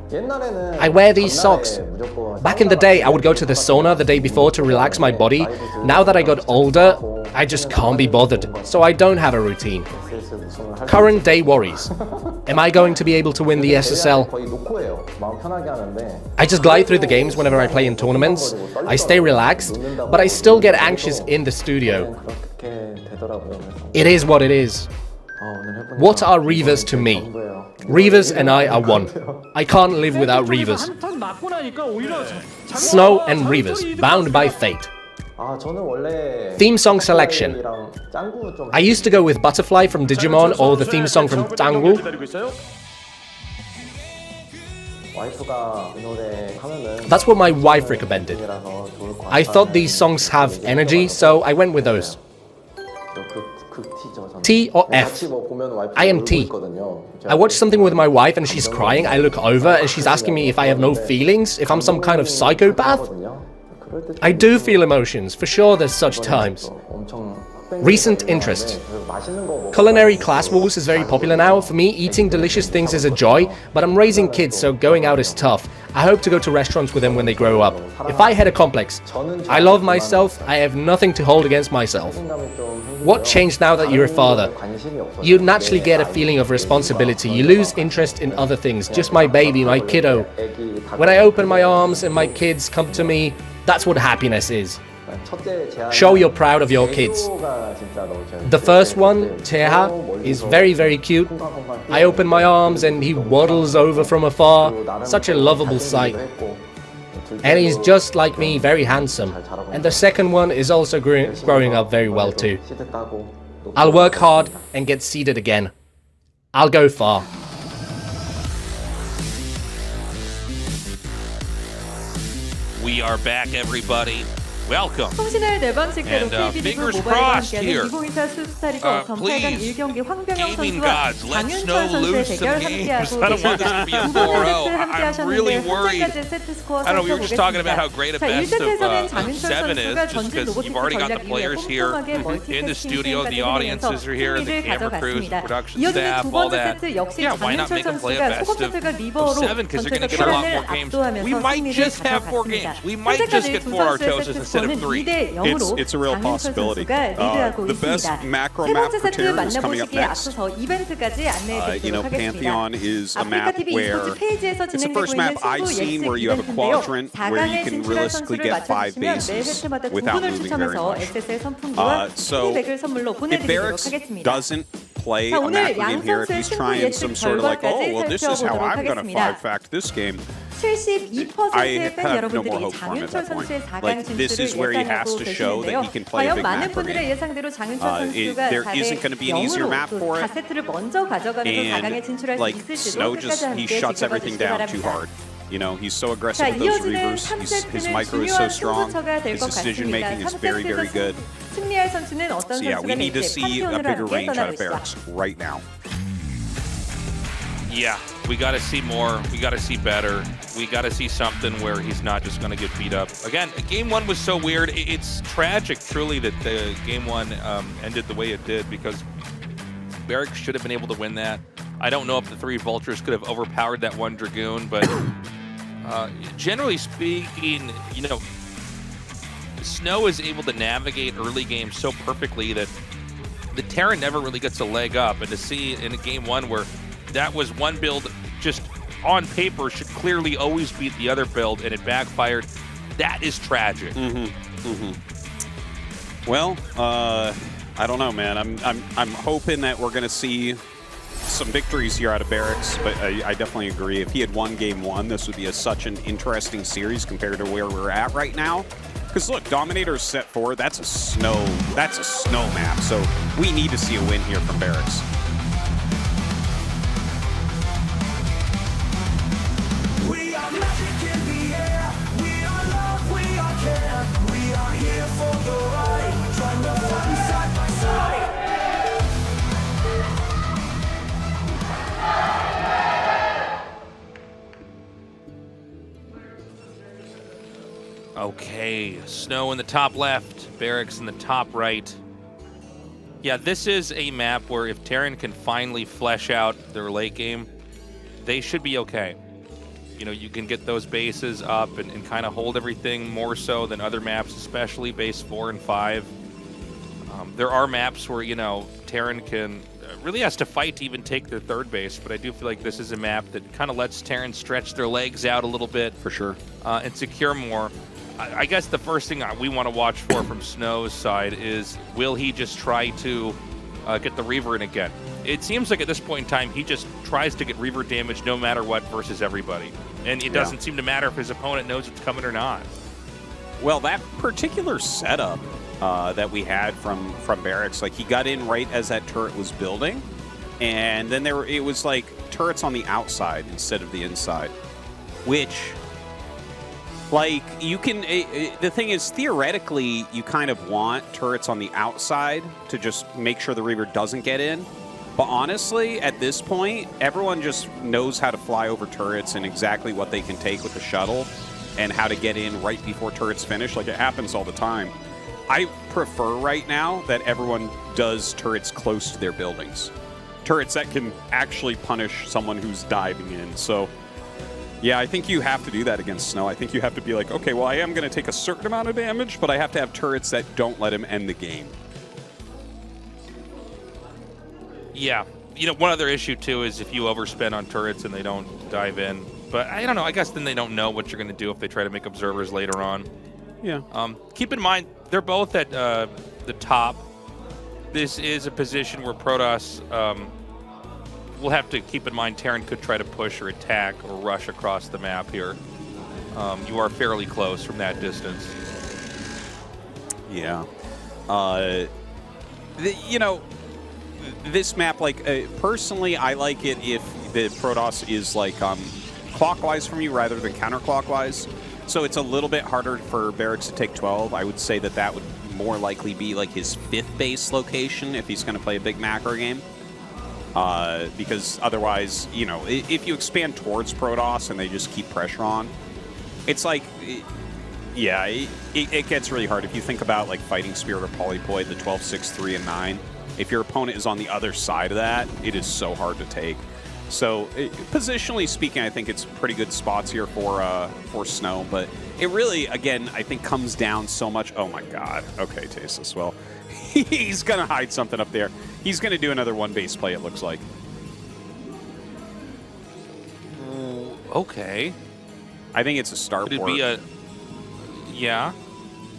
I wear these socks. Back in the day, I would go to the sauna the day before to relax my body. Now that I got older, I just can't be bothered, so I don't have a routine. Current day worries. Am I going to be able to win the SSL? I just glide through the games whenever I play in tournaments. I stay relaxed, but I still get anxious in the studio. It is what it is. What are Reavers to me? Reavers and I are one. I can't live without Reavers. SnOw and Reavers, bound by fate. Theme song selection. I used to go with Butterfly from Digimon or the theme song from Dangwoo. That's what my wife recommended. I thought these songs have energy, so I went with those. T or F? I am T. I watch something with my wife and she's crying. I look over and she's asking me if I have no feelings, if I'm some kind of psychopath. I do feel emotions, for sure there's such times. Recent interests. Culinary class wars is very popular now. For me, eating delicious things is a joy, but I'm raising kids, so going out is tough. I hope to go to restaurants with them when they grow up. If I had a complex, I love myself, I have nothing to hold against myself. What changed now that you're a father? You naturally get a feeling of responsibility. You lose interest in other things. Just my baby, my kiddo. When I open my arms and my kids come to me, that's what happiness is. Show you're proud of your kids. The first one, Deja, is very cute. I open my arms and he waddles over from afar. Such a lovable sight. And he's just like me, very handsome. And the second one is also growing up very well too. I'll work hard and get seeded again. I'll go far. We are back, everybody. Welcome. 통신을 네 번째 로 KB리그 모바일과 함께하는 2024 수스타리그 8강 1경기 황병영 선수와 장윤철 선수의 대결 함께하고 계십니다. 두 번째 세트 함께하셨는데 현재까지 세트 스코어 살펴보겠습니다. 자, 1세트에서는 장윤철 선수가 전진 로보틱스 전략 이후에 꼼꼼하게 멀티태스킹 가져가면서 승리를 가져갔습니다. 이어지는 두 번째 세트 역시 장윤철 선수가 소금 선수가 리버로 전체적 테란을 압도하면서 승리를 가져갔습니다. 현재까지 두 선수의 세트 of 3. It's a real possibility. The best macro map for Terran is coming up next. You know, Pantheon is a map where it's the first map I've seen where you have a quadrant where you can realistically get 5 bases without moving very much. So if Barracks doesn't play a macro game here, if he's trying some sort of like, oh, well, this is how I'm going to 5-fact this game, I have no more hope for him at that point. Like, this is where he has to show that he can play a big macro game. There isn't going to be an easier map for it. And, like, SnOw just, he shuts everything down too hard. You know, he's so aggressive with those reavers. His micro is so strong. His decision making is very, very good. So yeah, we need to see a bigger range out of Barracks right now. Yeah, we got to see more. We got to see better. We got to see something where he's not just going to get beat up. Again, game 1 was so weird. It's tragic, truly, that the game 1 ended the way it did, because Barracks should have been able to win that. I don't know if the 3 Vultures could have overpowered that 1 Dragoon, but generally speaking, you know, SnOw is able to navigate early games so perfectly that the Terran never really gets a leg up. And to see in a game 1 where that was one build just on paper should clearly always beat the other build, and it backfired, that is tragic. Well, I don't know, man. I'm hoping that we're going to see some victories here out of Barracks, but I definitely agree. If he had won game 1, this would be such an interesting series compared to where we're at right now. Because look, Dominator is set 4. That's a SnOw map, so we need to see a win here from Barracks. We are magic in the air. We are love, we are care. We are here for the ride, trying to find side by side. Okay, SnOw in the top left, Barracks in the top right. Yeah, this is a map where if Terran can finally flesh out their late game, they should be okay. You know, you can get those bases up and kind of hold everything more so than other maps, especially base 4 and 5. There are maps where, you know, Terran can really has to fight to even take their 3rd base, but I do feel like this is a map that kind of lets Terran stretch their legs out a little bit. For sure. And secure more. I guess the first thing we want to watch for from SnOw's side is, will he just try to get the Reaver in again? It seems like at this point in time, he just tries to get Reaver damage no matter what versus everybody. And it doesn't seem to matter if his opponent knows it's coming or not. Well, that particular setup that we had from Barracks, like, he got in right as that turret was building, and then it was like turrets on the outside instead of the inside, which, like, you can, the thing is, theoretically, you kind of want turrets on the outside to just make sure the Reaver doesn't get in. But honestly, at this point, everyone just knows how to fly over turrets and exactly what they can take with the shuttle and how to get in right before turrets finish. Like, it happens all the time. I prefer right now that everyone does turrets close to their buildings. Turrets that can actually punish someone who's diving in. So, yeah, I think you have to do that against SnOw. I think you have to be like, okay, well, I am going to take a certain amount of damage, but I have to have turrets that don't let him end the game. Yeah. You know, one other issue, too, is if you overspend on turrets and they don't dive in. But I don't know. I guess then they don't know what you're going to do if they try to make observers later on. Yeah. Keep in mind, they're both at the top. This is a position where Protoss we'll have to keep in mind Terran could try to push or attack or rush across the map here. You are fairly close from that distance. Yeah. You know, this map, like, personally, I like it if the Protoss is, like, clockwise from you rather than counterclockwise. So it's a little bit harder for Barracks to take 12. I would say that that would more likely be, like, his 5th base location if he's going to play a big macro game. Because otherwise, you know, if you expand towards Protoss and they just keep pressure on, it's like, yeah, it gets really hard. If you think about, like, Fighting Spirit or Polypoid, the 12, 6, 3, and 9, if your opponent is on the other side of that, it is so hard to take. So positionally speaking, I think it's pretty good spots here for SnOw, but it really, again, I think comes down so much. Oh my God. Okay, Tastosis. Well, he's gonna hide something up there. He's gonna do another one base play, it looks like. Okay. I think it's a starport. Could it be a... Yeah.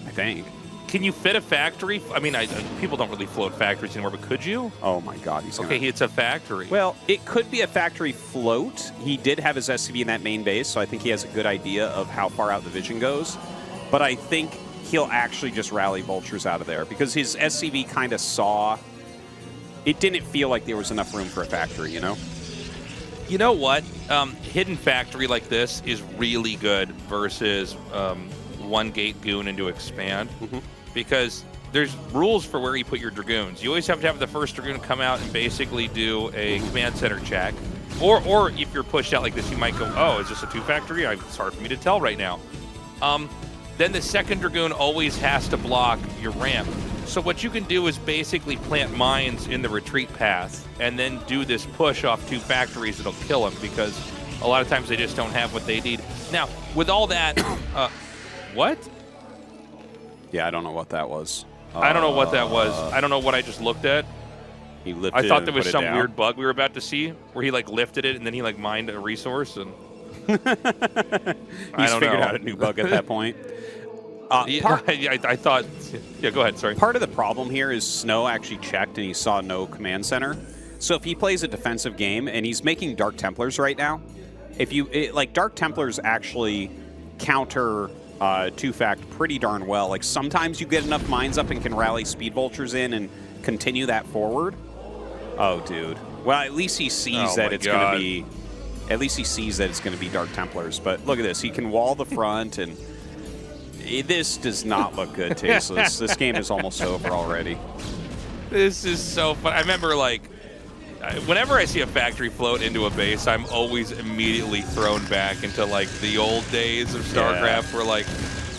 I think. Can you fit a factory? I mean, people don't really float factories anymore, but could you? Oh my God, he's okay. It's a factory. Well, it could be a factory float. He did have his SCV in that main base, so I think he has a good idea of how far out the vision goes. But I think he'll actually just rally vultures out of there because his SCV kind of saw. It didn't feel like there was enough room for a factory, you know. You know what? Hidden factory like this is really good versus one gate goon into expand. Because there's rules for where you put your Dragoons. You always have to have the first Dragoon come out and basically do a command center check. Or if you're pushed out like this, you might go, oh, is this a 2-factory? It's hard for me to tell right now. Then the second Dragoon always has to block your ramp. So what you can do is basically plant mines in the retreat path and then do this push off 2 factories that'll kill them because a lot of times they just don't have what they need. Now, with all that, what? Yeah, I don't know what that was. I don't know what that was. I don't know what I just looked at. He lifted I thought it there and was put it some down. weird bug we were about to see where he like lifted it and then he like mined a resource and He's figured out a new bug at that point. I thought. Yeah, go ahead. Sorry. Part of the problem here is SnOw actually checked and he saw no command center. So if he plays a defensive game and he's making Dark Templars right now, like Dark Templars actually counter 2-fact pretty darn well. Like sometimes you get enough mines up and can rally speed vultures in and continue that forward. Oh, dude. Well, at least he sees that it's going to be. At least he sees that it's going to be Dark Templars. But look at this. He can wall the front and. This does not look good, Tasteless. This game is almost over already. This is so fun. I remember, like, whenever I see a factory float into a base, I'm always immediately thrown back into, like, the old days of StarCraft where, like,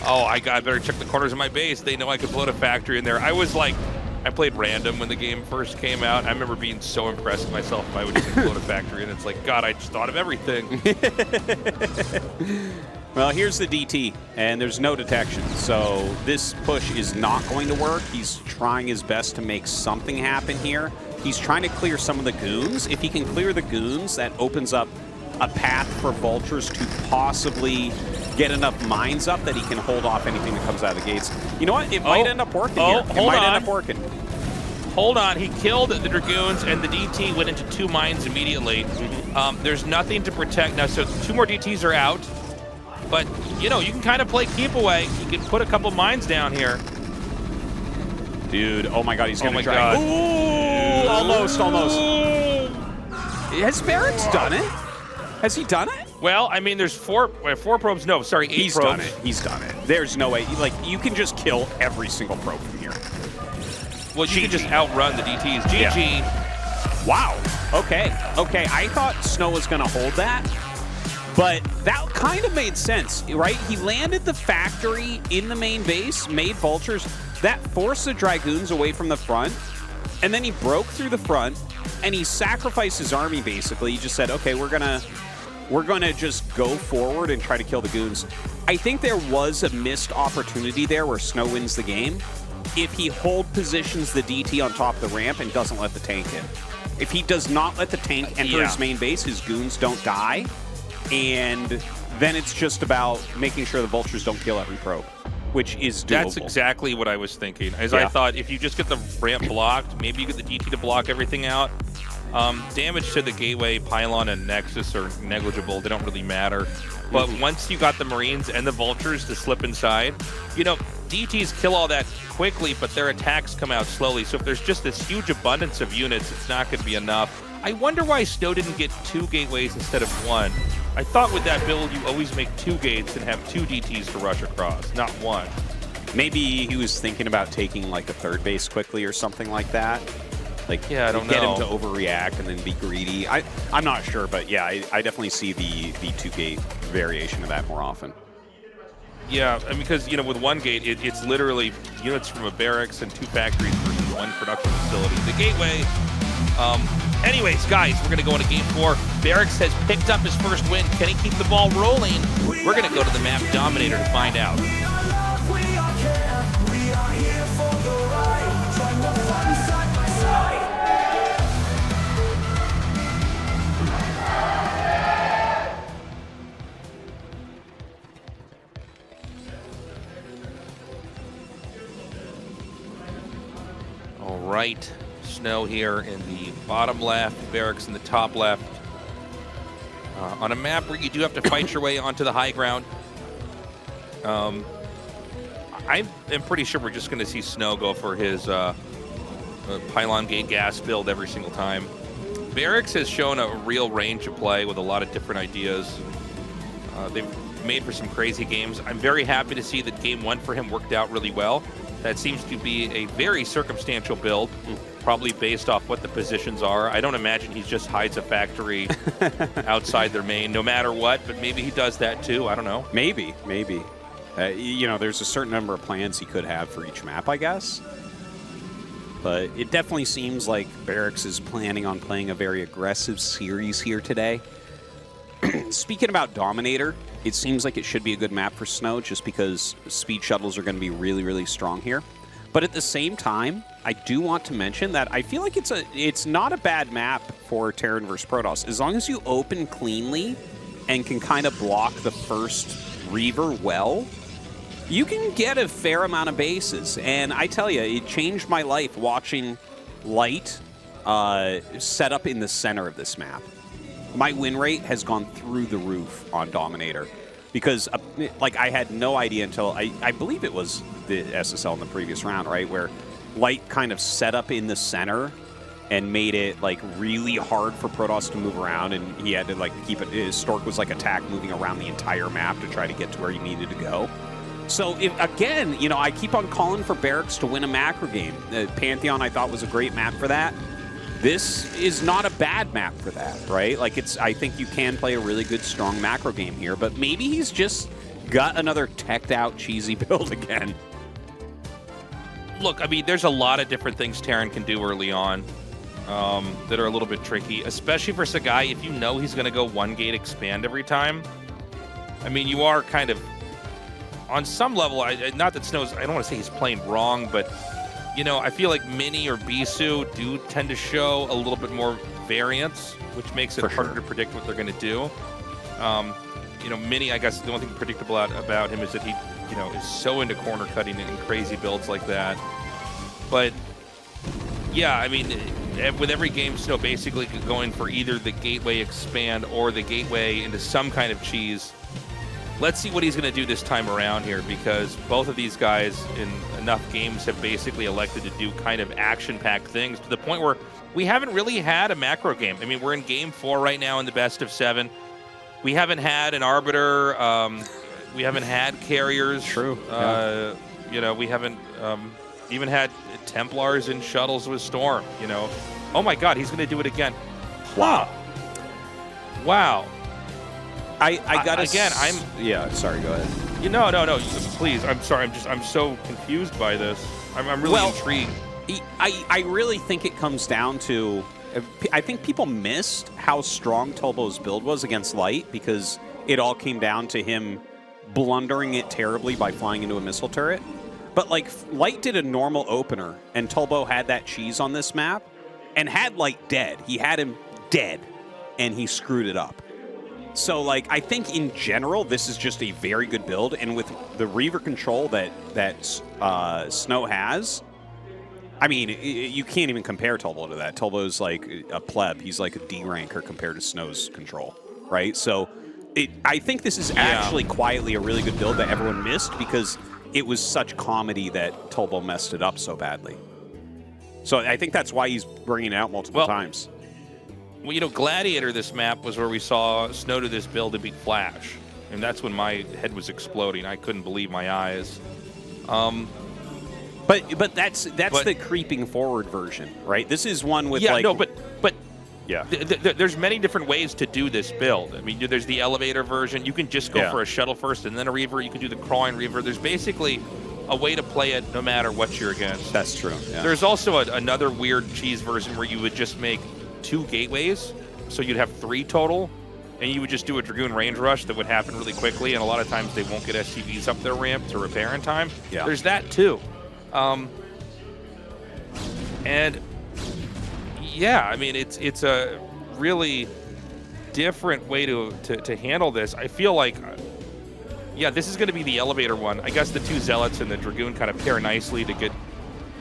oh, I better check the corners of my base. They know I could float a factory in there. I was, like, I played random when the game first came out. I remember being so impressed with myself if I would just float a factory, and it's like, God, I just thought of everything. Well, here's the DT, and there's no detection, so this push is not going to work. He's trying his best to make something happen here. He's trying to clear some of the goons. If he can clear the goons, that opens up a path for vultures to possibly get enough mines up that he can hold off anything that comes out of the gates. You know what? It might end up working here. It might end up working. Hold on. He killed the Dragoons, and the DT went into 2 mines immediately. There's nothing to protect. Now, so 2 more DTs are out. But, you know, you can kind of play keep away. You can put a couple mines down here. Dude, oh my God, he's going to try. Ooh, almost. Has Barracks done it? Has he done it? Well, I mean, there's 4 probes. No, sorry, 8 He's probes. done it. He's done it. There's no way. Like, you can just kill every single probe from here. Well, you can just outrun the DTs. GG. Yeah. Wow. Okay. I thought SnOw was going to hold that. But that kind of made sense, right? He landed the factory in the main base, made vultures. That forced the Dragoons away from the front. And then he broke through the front, and he sacrificed his army, basically. He just said, okay, we're gonna just go forward and try to kill the goons. I think there was a missed opportunity there where SnOw wins the game if he hold positions the DT on top of the ramp and doesn't let the tank in. If he does not let the tank enter his main base, his goons don't die. And then it's just about making sure the vultures don't kill every probe, which is doable. That's exactly what I was thinking. I thought if you just get the ramp blocked, maybe you get the DT to block everything out. Damage to the gateway, pylon, and nexus are negligible. They don't really matter. But once you got the Marines and the vultures to slip inside, you know, DTs kill all that quickly, but their attacks come out slowly. So if there's just this huge abundance of units, it's not going to be enough. I wonder why SnOw didn't get 2 gateways instead of 1. I thought with that build, you always make 2 gates and have 2 DTs to rush across, not 1. Maybe he was thinking about taking like a 3rd base quickly or something like that. Like, yeah, I don't know. Get him to overreact and then be greedy. I'm not sure, but yeah, I definitely see the 2-gate variation of that more often. Yeah, I mean, because, you know, with 1 gate, it's literally units from a barracks and 2 factories versus 1 production facility. The gateway, Anyways, guys, we're going to go into game 4. Barracks has picked up his first win. Can he keep the ball rolling? We're going to go to the map Dominator to find out. All right. SnOw here in the bottom left, Barracks in the top left. On a map where you do have to fight your way onto the high ground. I am pretty sure we're just going to see SnOw go for his pylon gate gas build every single time. Barracks has shown a real range of play with a lot of different ideas. They've made for some crazy games. I'm very happy to see that game 1 for him worked out really well. That seems to be a very circumstantial build, probably based off what the positions are. I don't imagine he just hides a factory outside their main, no matter what, but maybe he does that too. I don't know. Maybe. You know, there's a certain number of plans he could have for each map, I guess. But it definitely seems like Barracks is planning on playing a very aggressive series here today. Speaking about Dominator, it seems like it should be a good map for SnOw just because speed shuttles are going to be really, really strong here. But at the same time, I do want to mention that I feel like it's not a bad map for Terran versus Protoss. As long as you open cleanly and can kind of block the first Reaver well, you can get a fair amount of bases. And I tell you, it changed my life watching Light set up in the center of this map. My win rate has gone through the roof on Dominator because, like, I had no idea until I believe it was the SSL in the previous round, right, where Light kind of set up in the center and made it, like, really hard for Protoss to move around, and he had to, like, keep it. Stork was, like, attack moving around the entire map to try to get to where he needed to go. So, again, you know, I keep on calling for Barracks to win a macro game. Pantheon, I thought, was a great map for that. This is not a bad map for that, right? Like, I think you can play a really good, strong macro game here, but maybe he's just got another teched out, cheesy build again. Look, I mean, there's a lot of different things Terran can do early on that are a little bit tricky, especially for Sagai. If you know he's going to go one gate expand every time, I mean, you are kind of, on some level, not that SnOw's, I don't want to say he's playing wrong, but you know, I feel like Mini or Bisu do tend to show a little bit more variance, which makes it harder to predict what they're going to do. You know, Mini, I guess the only thing predictable about him is that he, you know, is so into corner cutting and crazy builds like that. But yeah, I mean, with every game, SnOw basically going for either the gateway expand or the gateway into some kind of cheese. Let's see what he's going to do this time around here, because both of these guys in enough games have basically elected to do kind of action-packed things to the point where we haven't really had a macro game. I mean, we're in game 4 right now in the best of 7. We haven't had an Arbiter. We haven't had carriers. True. You know, we haven't even had Templars and shuttles with Storm, you know. Oh my God, he's going to do it again. Wow. Wow. I gotta again. Yeah. Sorry. Go ahead. No. Please. I'm sorry. I'm so confused by this. I'm really intrigued. I really think it comes down to. I think people missed how strong Tolbo's build was against Light because it all came down to him blundering it terribly by flying into a missile turret. But like Light did a normal opener, and Tolbo had that cheese on this map, and had Light dead. He had him dead, and he screwed it up. So, like, I think in general, this is just a very good build, and with the Reaver control that SnOw has, I mean, you can't even compare Tolbo to that. Tolbo's like a pleb. He's like a D ranker compared to SnOw's control, right? So, I think this is actually quietly a really good build that everyone missed because it was such comedy that Tolbo messed it up so badly. So, I think that's why he's bringing it out multiple times. Well, you know, Gladiator, this map, was where we saw SnOw do this build and beat Flash. And that's when my head was exploding. I couldn't believe my eyes. But that's the creeping forward version, right? This is one with there's many different ways to do this build. I mean, there's the elevator version. You can just go for a shuttle first and then a Reaver. You can do the crawling Reaver. There's basically a way to play it no matter what you're against. That's true. Yeah. There's also another weird cheese version where you would just make 2 gateways, so you'd have 3 total, and you would just do a Dragoon range rush that would happen really quickly, and a lot of times they won't get SCVs up their ramp to repair in time. Yeah. There's that too. And yeah, I mean, it's a really different way to handle this. I feel like, yeah, this is going to be the elevator one. I guess the 2 Zealots and the Dragoon kind of pair nicely to get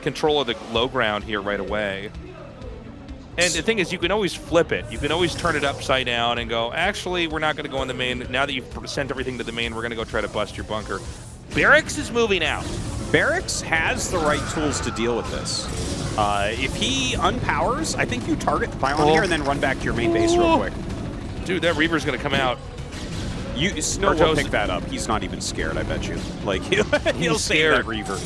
control of the low ground here right away. And the thing is, you can always flip it. You can always turn it upside down and go, actually, we're not going to go in the main. Now that you've sent everything to the main, we're going to go try to bust your bunker. Barracks is moving out. Barracks has the right tools to deal with this. If he unpowers, I think you target the pylon here and then run back to your main base real quick. Dude, that Reaver's going to come out. SnOw will pick that up. He's not even scared, I bet you. Like, he'll save that Reaver.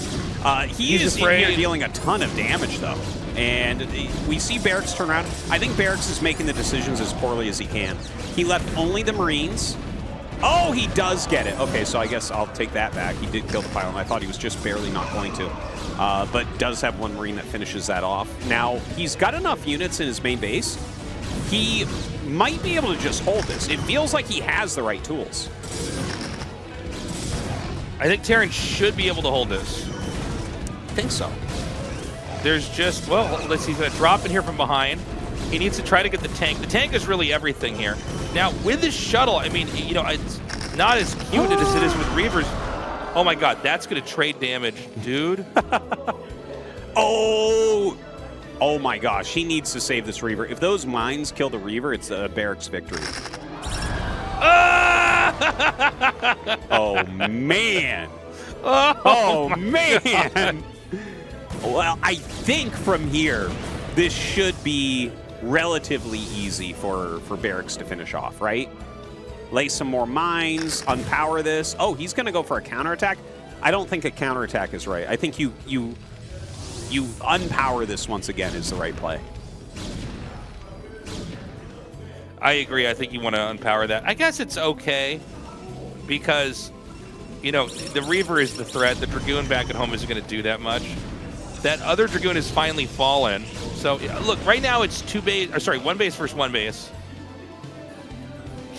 He is in here dealing a ton of damage, though. And we see Barracks turn around. I think Barracks is making the decisions as poorly as he can. He left only the Marines. Oh, he does get it. Okay, so I guess I'll take that back. He did kill the pylon. I thought he was just barely not going to. But does have 1 Marine that finishes that off. Now, he's got enough units in his main base. He might be able to just hold this. It feels like he has the right tools. I think Terran should be able to hold this. I think so. There's just, well, let's see, he's going to drop in here from behind. He needs to try to get the tank. The tank is really everything here. Now, with this shuttle, I mean, you know, it's not as cute as it is with Reavers. Oh my god, that's going to trade damage, dude. Oh my gosh, he needs to save this Reaver. If those mines kill the Reaver, it's a Barracks victory. Oh, man. Oh, man. Well, I think from here, this should be relatively easy for Barracks to finish off, right? Lay some more mines, unpower this. Oh, he's going to go for a counterattack? I don't think a counterattack is right. I think you unpower this once again is the right play. I agree. I think you want to unpower that. I guess it's okay because, you know, the Reaver is the threat. The Dragoon back at home isn't going to do that much. That other Dragoon has finally fallen. So, look, right now it's 1 base versus 1 base.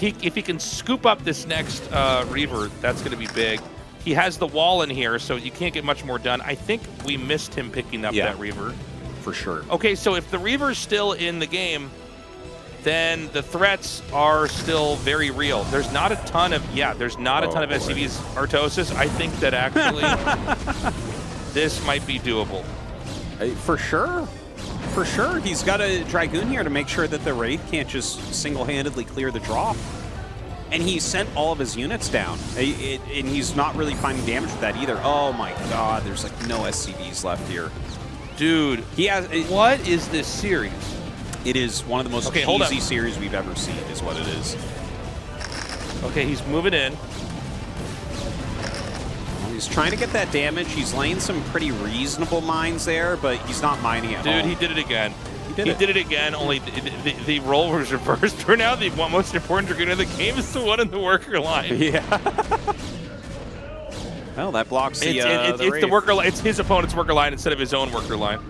If he can scoop up this next Reaver, that's going to be big. He has the wall in here, so you can't get much more done. I think we missed him picking up that Reaver. For sure. Okay, so if the Reaver's still in the game, then the threats are still very real. There's not a ton of, there's not a ton of SCVs. Artosis, I think that actually this might be doable. For sure. For sure. He's got a Dragoon here to make sure that the Wraith can't just single-handedly clear the draw. And he sent all of his units down. And he's not really finding damage with that either. Oh my god, there's like no SCVs left here. Dude, what is this series? It is one of the most cheesy series we've ever seen, is what it is. Okay, he's moving in. Well, he's trying to get that damage. He's laying some pretty reasonable mines there, but he's not mining at all. Dude, he did it again. He did it again, only the role was reversed. For now, the most important Dragoon in the game is the one in the worker line. Yeah. Well, that blocks the it's the worker line. It's his opponent's worker line instead of his own worker line.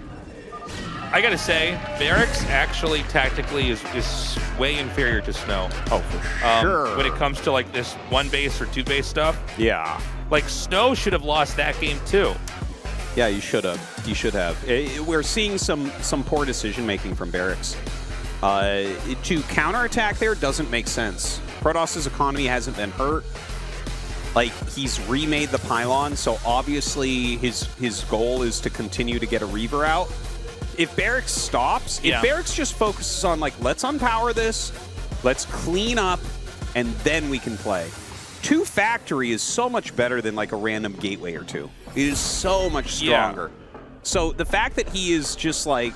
I gotta say, Barracks actually tactically is way inferior to SnOw. Oh, for sure. When it comes to like this 1 base or 2 base stuff. Yeah. Like SnOw should have lost that game too. Yeah, you should have. You should have. We're seeing some poor decision making from Barracks. To counterattack there doesn't make sense. Protoss's economy hasn't been hurt. Like, he's remade the pylon, so obviously his goal is to continue to get a Reaver out. If Barracks stops, if Barracks just focuses on, like, let's unpower this, let's clean up, and then we can play. 2 factory is so much better than, like, a random gateway or 2. It is so much stronger. Yeah. So the fact that he is just, like,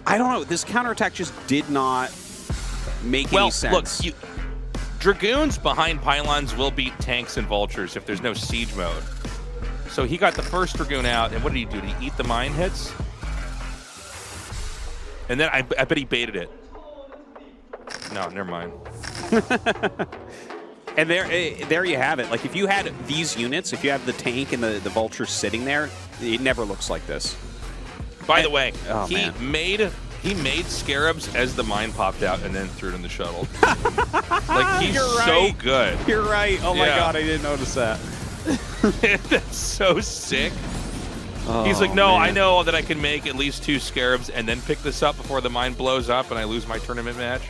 I don't know, this counterattack just did not make any sense. Look, Dragoons behind pylons will beat tanks and vultures if there's no siege mode. So he got the first Dragoon out, and what did he do? Did he eat the mine hits? And then I bet he baited it. No, never mind. And there you have it. Like, if you had these units, if you have the tank and the vulture sitting there, it never looks like this. By the way, he He made scarabs as the mine popped out and then threw it in the shuttle. Like, he's so good. You're right. Oh my God, I didn't notice that. That's so sick. Oh, he's like, no, man. I know that I can make at least 2 scarabs and then pick this up before the mine blows up and I lose my tournament match.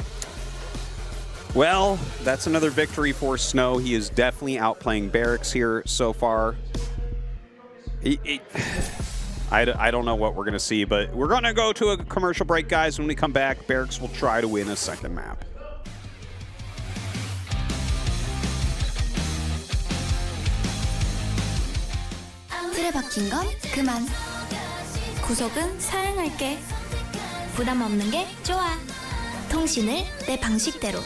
Well, that's another victory for SnOw. He is definitely outplaying Barracks here so far. I don't know what we're going to see, but we're going to go to a commercial break, guys. When we come back, Barracks will try to win a second map. 틀에 박힌 건 그만. 구속은 사양할게. 부담 없는 게 좋아. 통신을 내 방식대로.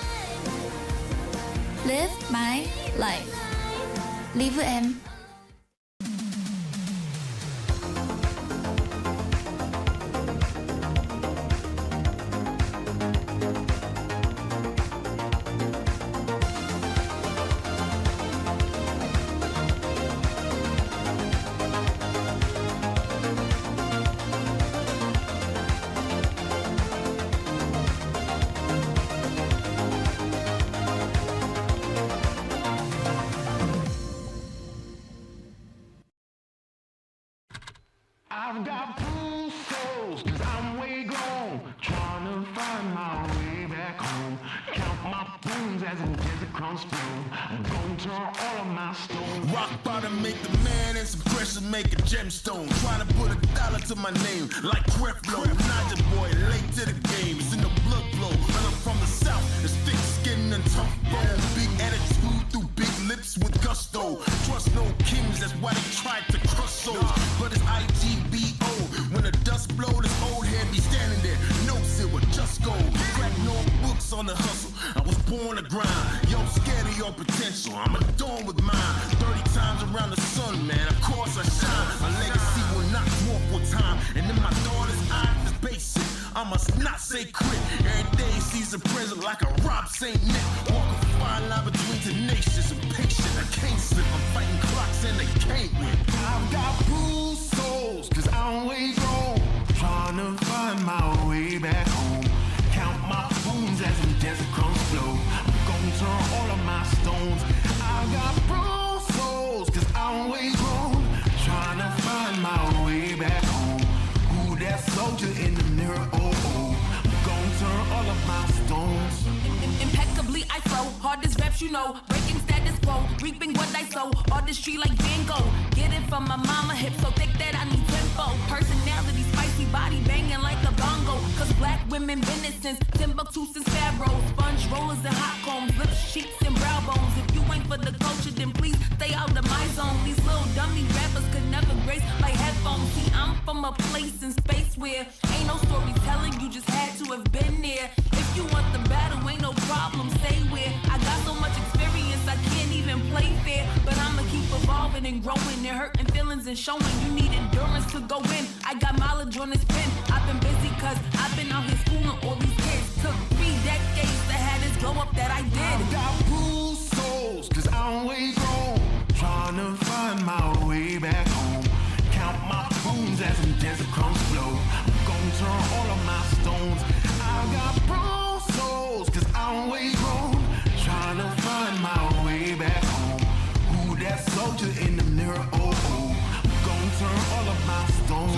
Live my life. Live M. I've got blue souls, cause I'm way gone, trying to find my way back home. Count my boons as in desert crumbs spoon. I'm gonna turn all of my stones. Rock bottom make the man and some pressure make a gemstone. Trying to put $1 to my name like Creflo. Not your boy, late to the game, it's in the blood flow. But I'm from the south, it's thick skin and tough bone. Big attitude through big lips with gusto. Trust no kings, that's why they tried to crush souls. But it's IGBO. When the dust blow, this old head be standing there. Notes it would just go. Crack no books on the hustle. I was born to grind. Yo, scared of your potential. I'm adorned with mine. 30 times around the sun, man. Of course I shine. My legacy will not dwarf with time. And in my daughter's eyes, it's basic. I must not say quit. Every day sees a present like a Rob St. Nick. Walk a fine line between tenacious and patient. I can't slip. I'm fighting clocks and they can't win. I've got bruised souls, cause I'm way grown. Trying to find my way back home. Count my wounds as in desert crumbs flow. I'm gonna turn all of my stones. I've got bruised souls, cause I'm way grown. Trying to find my way back home. Who that soldier in the mirror? Oh, oh. I'm gonna turn all of my stones. Impeccably I flow, hardest reps you know, breaking status quo, reaping what I sow, artistry like Van Gogh, get it from my mama, hip so thick that I need tempo, personality, spicy body banging like a bongo, cause black women been it since Timbuktu since Pharaoh, sponge rollers and hot combs, lip cheeks and brow bones, if you ain't for the culture then please stay out of my zone, these little dummy rappers could never grace my headphones, see I'm from a place in space where ain't no storytelling, you just had to have been there, if you want the battle ain't no problem, say where. I got so much experience, I can't even play fair. But I'ma keep evolving and growing and hurting feelings and showing. You need endurance to go in. I got mileage on this pen. I've been busy cause I've been out here schooling all these kids. Took 3 decades to have this glow up that I did. I've got bruised souls, cause I'm way grown. Trying to find my way back home. Count my boons as in desert crumbs flow. I'm gonna turn all of my stones. I've got bruised souls, cause I'm way grown. Trying to find my way back home. Who that soldier in the mirror? Oh, oh. I'm gonna turn all of my stones.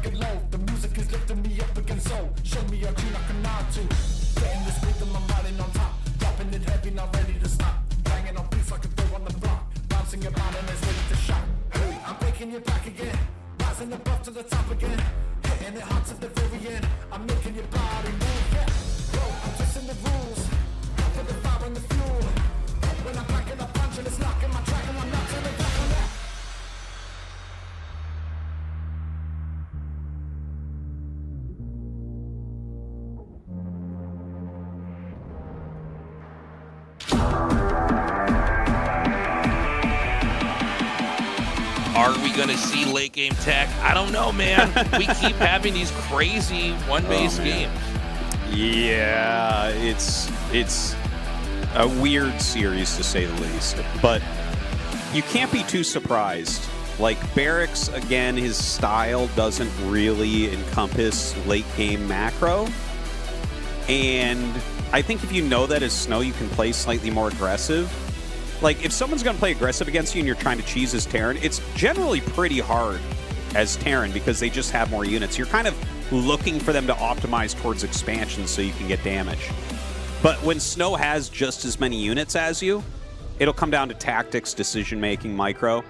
it low. The music is lifting me up against soul. Show me a tune I can nod to. Getting this rhythm, I'm riding on top. Dropping it heavy, not ready to stop. Banging on beats like a throw on the block. Bouncing your body and it's ready to shock. Hey, I'm taking you back again. Rising above to the top again. Hitting it hot to the very end. I'm making your body move, yeah. Bro, I'm twisting the rules. For the fire and the fuel. When I'm packing a punch and it's knocking my track and I'm not turning back on that. Are we going to see late game tech? I don't know, man. We keep having these crazy one-base games. Yeah, it's a weird series to say the least. But you can't be too surprised. Like Barracks, again, his style doesn't really encompass late game macro. And I think if you know that as SnOw, you can play slightly more aggressive. Like, if someone's going to play aggressive against you and you're trying to cheese as Terran, it's generally pretty hard as Terran because they just have more units. You're kind of looking for them to optimize towards expansion so you can get damage. But when SnOw has just as many units as you, it'll come down to tactics, decision-making, micro.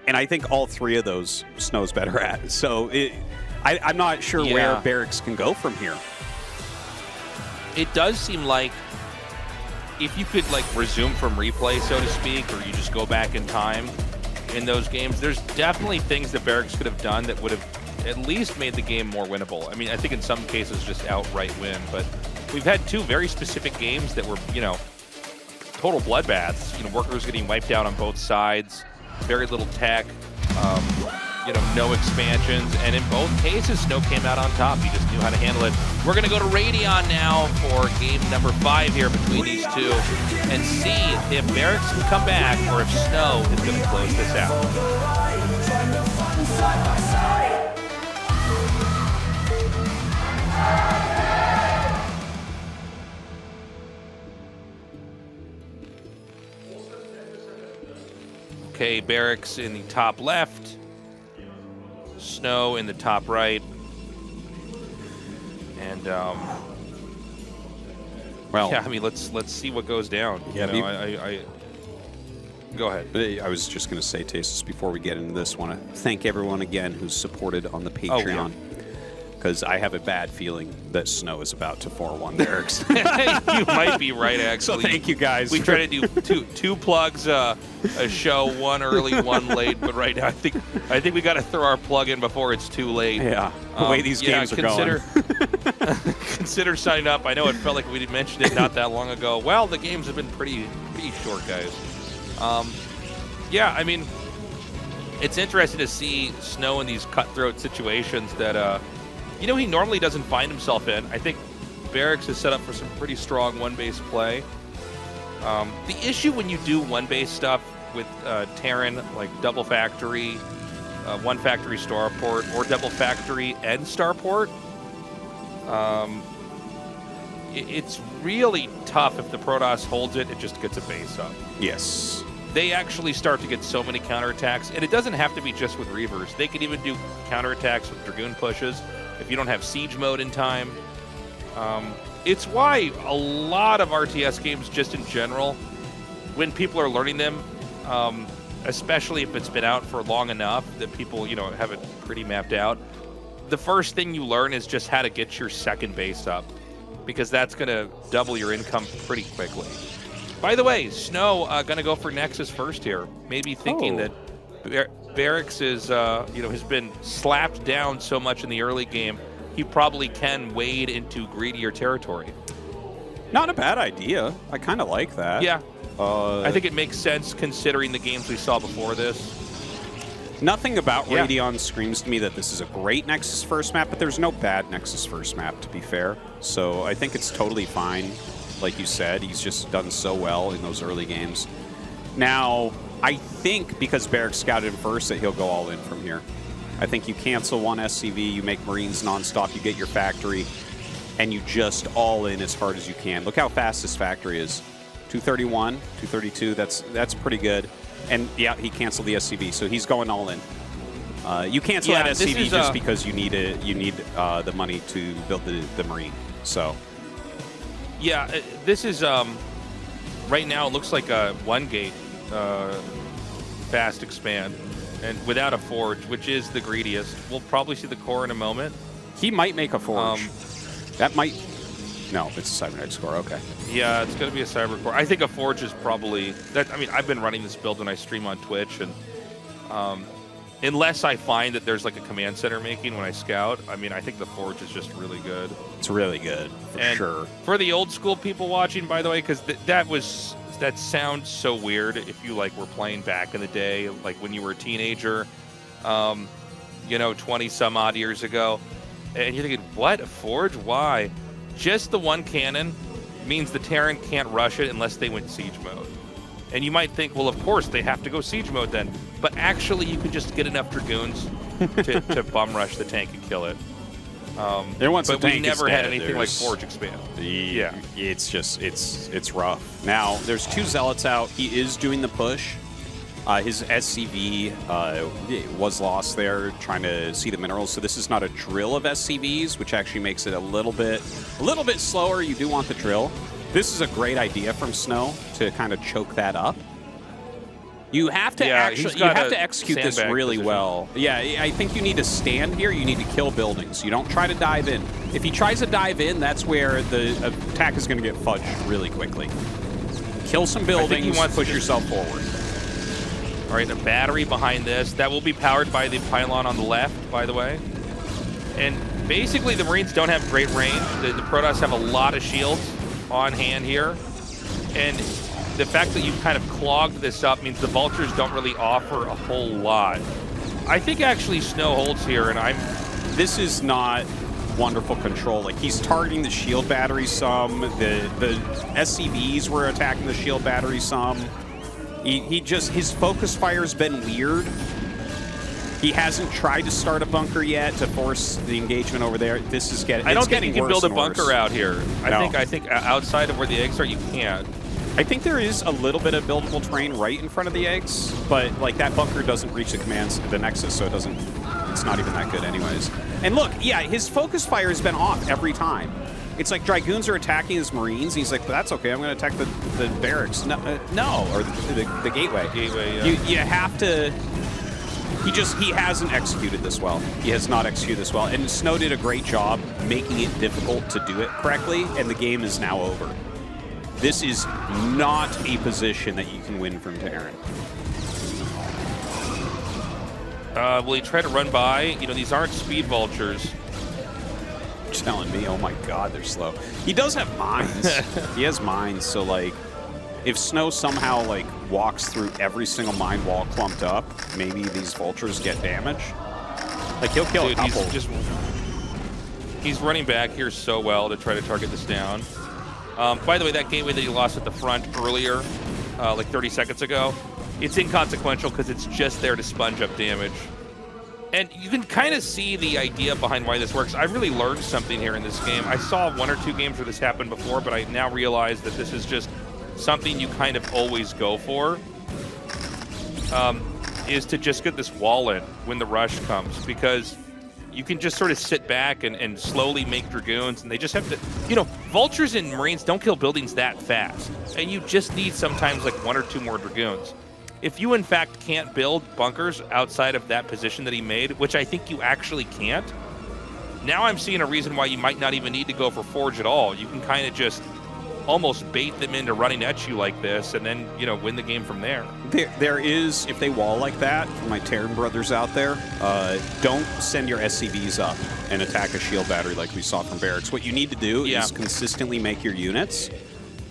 And I think all three of those SnOw's better at. So I'm not sure where Barracks can go from here. It does seem like if you could like resume from replay, so to speak, or you just go back in time in those games, there's definitely things that Barracks could have done that would have at least made the game more winnable. I mean, I think in some cases just outright win, but we've had two very specific games that were, you know, total bloodbaths. You know, workers getting wiped out on both sides, very little tech, you know, no expansions, and in both cases, SnOw came out on top. He just knew how to handle it. We're going to go to Radon now for game number 5 here between these two and see if Barracks can come back or if SnOw is going to close this out. Okay, Barracks in the top left, SnOw in the top right, and well, yeah, I mean, let's see what goes down. Yeah, you know, I go ahead. I was just going to say, Tastosis, before we get into this, want to thank everyone again who's supported on the Patreon. Because I have a bad feeling that SnOw is about to 4-1 Barracks. You might be right, actually. So thank you guys. We try to do two plugs a show, one early, one late. But right now, I think we got to throw our plug in before it's too late. Yeah, the way these games are going. Consider signing up. I know it felt like we mentioned it not that long ago. Well, the games have been pretty short, guys. Yeah, I mean, it's interesting to see SnOw in these cutthroat situations that. You know, he normally doesn't find himself in. I think Barracks is set up for some pretty strong one-base play. The issue when you do one-base stuff with Terran, like double factory, one factory starport, or double factory and starport, it's really tough if the Protoss holds it, it just gets a base up. Yes. They actually start to get so many counterattacks, and it doesn't have to be just with Reavers. They can even do counterattacks with Dragoon pushes if you don't have siege mode in time. It's why a lot of RTS games, just in general, when people are learning them, especially if it's been out for long enough that people, you know, have it pretty mapped out, the first thing you learn is just how to get your second base up, because that's going to double your income pretty quickly. By the way, SnOw going to go for Nexus first here, maybe thinking that Barracks is, you know, has been slapped down so much in the early game, he probably can wade into greedier territory. Not a bad idea. I kind of like that. Yeah. I think it makes sense considering the games we saw before this. Nothing about Radon screams to me that this is a great Nexus first map, but there's no bad Nexus first map, to be fair. So I think it's totally fine. Like you said, he's just done so well in those early games. Now, I think because Barracks scouted him first that he'll go all in from here. I think you cancel one SCV, you make Marines nonstop, you get your factory, and you just all in as hard as you can. Look how fast this factory is. 231, 232, that's pretty good. And yeah, he canceled the SCV, so he's going all in. You cancel that SCV just because you need the money to build the Marine. So, yeah, this is right now. It looks like a 1-gate fast expand, and without a forge, which is the greediest. We'll probably see the core in a moment. He might make a forge. That might. No, it's a Cybernetic core. Okay. Yeah, it's going to be a Cyber core. I think a forge is probably that. I mean, I've been running this build when I stream on Twitch, and unless I find that there's like a command center making when I scout, I mean, I think the forge is just really good. It's really good for sure. For the old school people watching, by the way, because that sounds so weird if you like were playing back in the day, like when you were a teenager, 20 some odd years ago, and you're thinking, what, a forge? Why? Just the one cannon means the Terran can't rush it unless they went siege mode. And you might think, well, of course they have to go siege mode then. But actually, you can just get enough Dragoons to bum rush the tank and kill it. But we never had anything like Forge expand. Yeah, it's rough. Now there's 2 Zealots out. He is doing the push. His SCV was lost there, trying to see the minerals. So this is not a drill of SCVs, which actually makes it a little bit slower. You do want the drill. This is a great idea from SnOw to kind of choke that up. You have to execute this really well. Yeah, I think you need to stand here. You need to kill buildings. You don't try to dive in. If he tries to dive in, that's where the attack is going to get fudged really quickly. Kill some buildings, push yourself forward. All right, a battery behind this. That will be powered by the pylon on the left, by the way. And basically, the Marines don't have great range. The Protoss have a lot of shields on hand here. And the fact that you've kind of clogged this up means the Vultures don't really offer a whole lot. I think actually SnOw holds here, and This is not wonderful control. Like, he's targeting the shield battery some. The SCVs were attacking the shield battery some. His focus fire's been weird. He hasn't tried to start a bunker yet to force the engagement over there. This is getting. I don't think you can build a bunker out here. I think outside of where the eggs are, you can't. I think there is a little bit of buildable terrain right in front of the eggs, but like that bunker doesn't reach the nexus, so it's not even that good anyways. And look, yeah, his focus fire has been off every time. It's like Dragoons are attacking his Marines. He's like, that's okay, I'm going to attack the barracks. No, or the gateway. Yeah. You have to. He hasn't executed this well. He has not executed this well. And SnOw did a great job making it difficult to do it correctly, and the game is now over. This is not a position that you can win from Terran. Will he try to run by? These aren't speed vultures. You're telling me, oh my god, they're slow. He does have mines. He has mines, so like, if SnOw somehow like walks through every single mine wall clumped up, maybe these vultures get damage. Like, he'll kill a couple. He's running back here so well to try to target this down. By the way, that gateway that he lost at the front earlier, like 30 seconds ago, it's inconsequential because it's just there to sponge up damage. And you can kind of see the idea behind why this works. I really learned something here in this game. I saw 1 or 2 games where this happened before, but I now realize that this is just something you kind of always go for, is to just get this wall in when the rush comes, because you can just sort of sit back and slowly make Dragoons, and they just have to, Vultures and Marines don't kill buildings that fast, and you just need sometimes like 1 or 2 more Dragoons. If you in fact can't build bunkers outside of that position that he made, which I think you actually can't, now I'm seeing a reason why you might not even need to go for Forge at all. You can kind of just almost bait them into running at you like this, and then, win the game from there. There is, if they wall like that, for my Terran brothers out there, don't send your SCVs up and attack a shield battery like we saw from Barracks. What you need to do is consistently make your units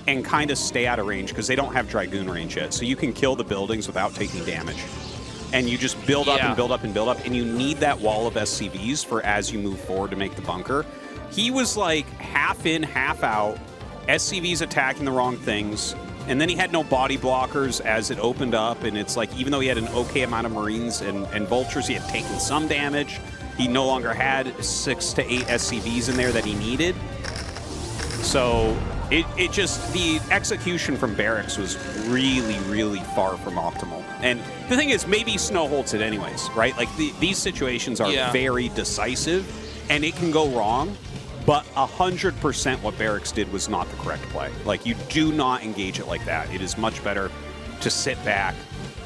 and kind of stay out of range, because they don't have Dragoon range yet. So you can kill the buildings without taking damage. And you just build up and build up and build up, and you need that wall of SCVs for as you move forward to make the bunker. He was like half in, half out, SCVs attacking the wrong things, and then he had no body blockers as it opened up, and it's like, even though he had an okay amount of Marines and Vultures, he had taken some damage. He no longer had 6 to 8 SCVs in there that he needed. So the execution from Barracks was really, really far from optimal. And the thing is, maybe SnOw holds it anyways, right? Like, these situations are very decisive, and it can go wrong, but 100% what Barracks did was not the correct play. Like, you do not engage it like that. It is much better to sit back,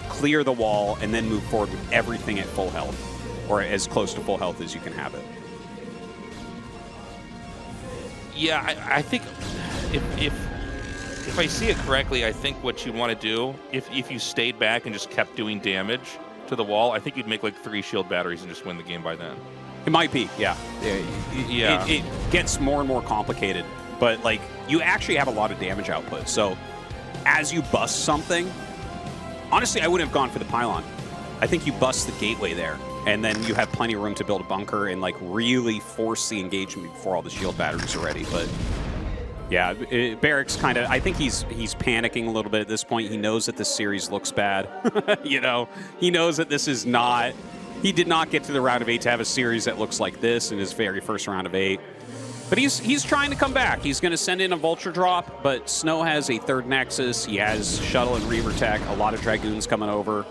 clear the wall, and then move forward with everything at full health, or as close to full health as you can have it. Yeah, I think if I see it correctly, I think what you'd want to do, if you stayed back and just kept doing damage to the wall, I think you'd make like 3 shield batteries and just win the game by then. It might be, yeah. It gets more and more complicated, but like you actually have a lot of damage output. So as you bust something, honestly, I wouldn't have gone for the pylon. I think you bust the gateway there, and then you have plenty of room to build a bunker and like really force the engagement before all the shield batteries are ready. But yeah, Barracks kind of, I think he's panicking a little bit at this point. He knows that this series looks bad. You know, he knows that this is not, he did not get to the round of 8 to have a series that looks like this in his very first round of 8. But he's trying to come back. He's going to send in a Vulture drop, but SnOw has a 3rd Nexus. He has Shuttle and Reaver tech, a lot of Dragoons coming over.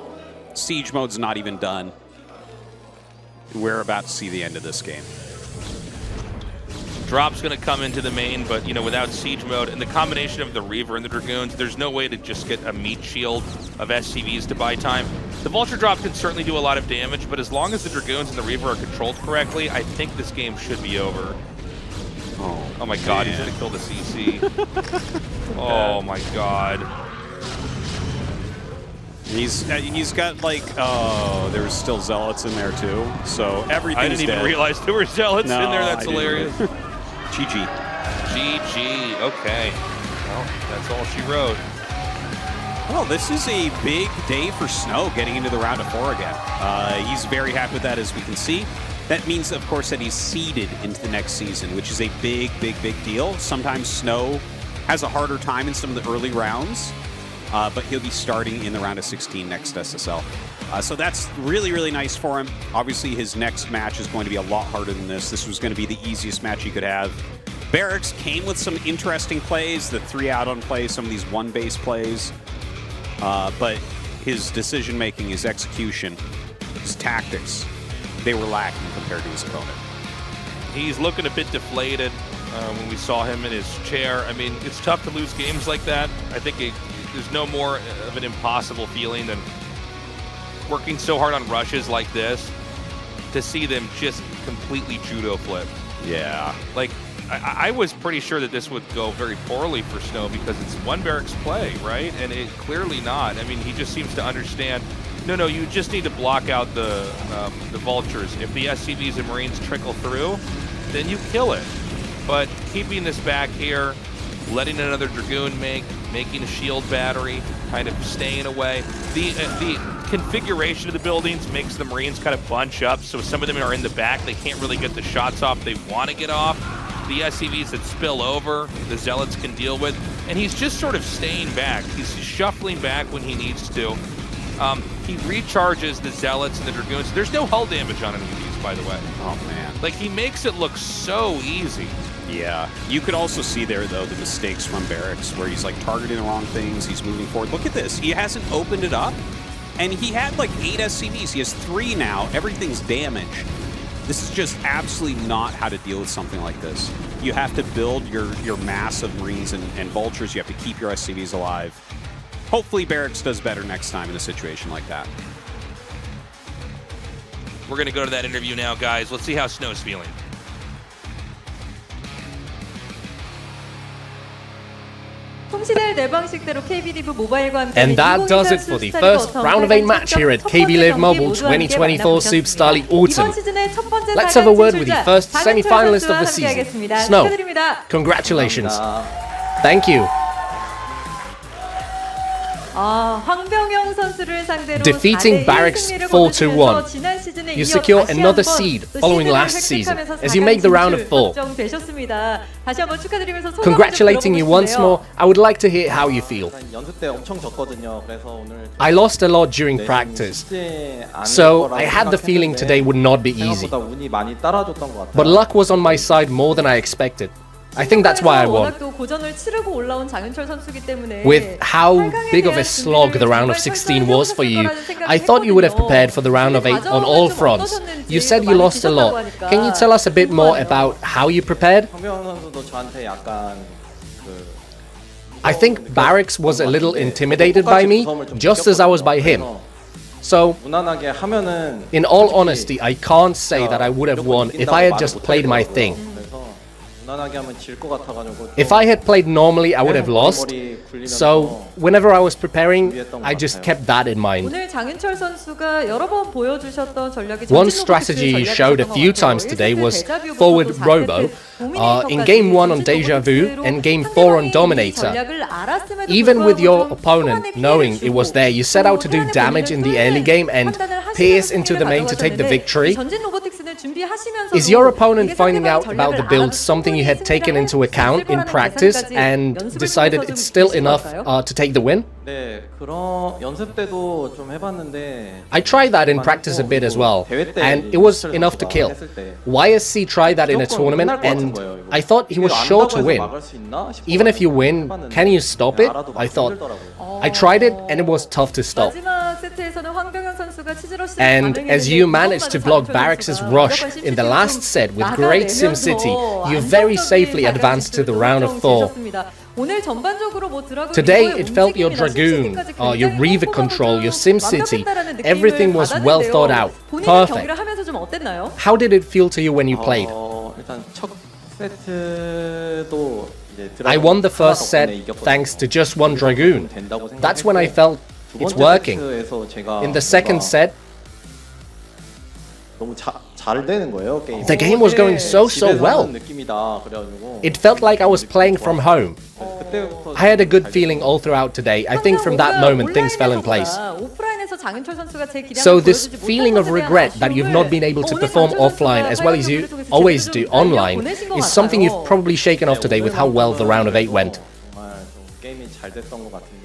Siege mode's not even done. We're about to see the end of this game. Drop's going to come into the main, but you know, without siege mode and the combination of the Reaver and the Dragoons, there's no way to just get a meat shield of SCVs to buy time. The Vulture drop can certainly do a lot of damage, but as long as the Dragoons and the Reaver are controlled correctly, I think this game should be over. Oh my god, he's going to kill the CC. Oh my god. He's got like, oh, there's still Zealots in there too, so everything's I didn't even realize there were Zealots in there. That's hilarious. GG. GG. Okay. Well, that's all she wrote. Well, this is a big day for SnOw getting into the round of 4 again. He's very happy with that, as we can see. That means, of course, that he's seeded into the next season, which is a big, big, big deal. Sometimes SnOw has a harder time in some of the early rounds, but he'll be starting in the round of 16 next SSL. So that's really, really nice for him. Obviously, his next match is going to be a lot harder than this. This was going to be the easiest match he could have. Barracks came with some interesting plays, the 3 add-on plays, some of these 1-base plays. But his decision-making, his execution, his tactics, they were lacking compared to his opponent. He's looking a bit deflated when we saw him in his chair. I mean, it's tough to lose games like that. I think there's no more of an impossible feeling than working so hard on rushes like this to see them just completely judo flip. Yeah. Like, I was pretty sure that this would go very poorly for SnOw because it's one Barracks play, right? And it clearly not. I mean, he just seems to understand, no, you just need to block out the Vultures. If the SCVs and Marines trickle through, then you kill it. But keeping this back here, letting another Dragoon making a shield battery, kind of staying away. The configuration of the buildings makes the Marines kind of bunch up, so some of them are in the back. They can't really get the shots off they want to get off. The SCVs that spill over, the Zealots can deal with, and he's just sort of staying back. He's shuffling back when he needs to. He recharges the Zealots and the Dragoons. There's no hull damage on any of these, by the way. Oh, man. Like, he makes it look so easy. Yeah. You could also see there, though, the mistakes from Barracks, where he's, like, targeting the wrong things. He's moving forward. Look at this. He hasn't opened it up, and he had, like, 8 SCVs. He has 3 now. Everything's damaged. This is just absolutely not how to deal with something like this. You have to build your mass of Marines and Vultures. You have to keep your SCVs alive. Hopefully Barracks does better next time in a situation like that. We're going to go to that interview now, guys. Let's see how SnOw's feeling. And that does it for the first round of 8 match here at KB Live Mobile 2024 SOOP StarLeague Autumn. Let's have a word with the first semi-finalist of the season, SnOw. Congratulations. Thank you. Defeating Barracks 4-1. You secure another seed following last season as you make the round of 4. Congratulating you once more, I would like to hear how you feel. I lost a lot during practice, so I had the feeling today would not be easy. But luck was on my side more than I expected. I think that's why I won. With how big of a slog the round of 16 was for you, I thought you would have prepared for the round of 8 on all fronts. You said you lost a lot. Can you tell us a bit more about how you prepared? I think Barracks was a little intimidated by me, just as I was by him. So, in all honesty, I can't say that I would have won if I had just played my thing. If I had played normally, I would have lost. So, whenever I was preparing, I just kept that in mind. One strategy he showed a few times today was forward robo. In Game 1 on Deja Vu and Game 4 on Dominator. Even with your opponent knowing it was there, you set out to do damage in the early game and pierce into the main to take the victory. Is your opponent finding out about the build something you had taken into account in practice and decided it's still enough to take the win? I tried that in practice a bit as well, and it was enough to kill. YSC tried that in a tournament, and I thought he was sure to win. Even if you win, can you stop it? I thought. I tried it, and it was tough to stop. And as you managed to block Barracks' rush in the last set with great SimCity, you very safely advanced to the round of 4. Today it felt your Dragoon, your Reaver control, your SimCity, everything was well thought out, perfect. How did it feel to you when you played? I won the first set thanks to just one Dragoon. That's when I felt it's working. In the second set, the game was going so well. It felt like I was playing from home. I had a good feeling all throughout today. I think from that moment things fell in place. So this feeling of regret that you've not been able to perform offline as well as you always do online is something you've probably shaken off today with how well the round of 8 went.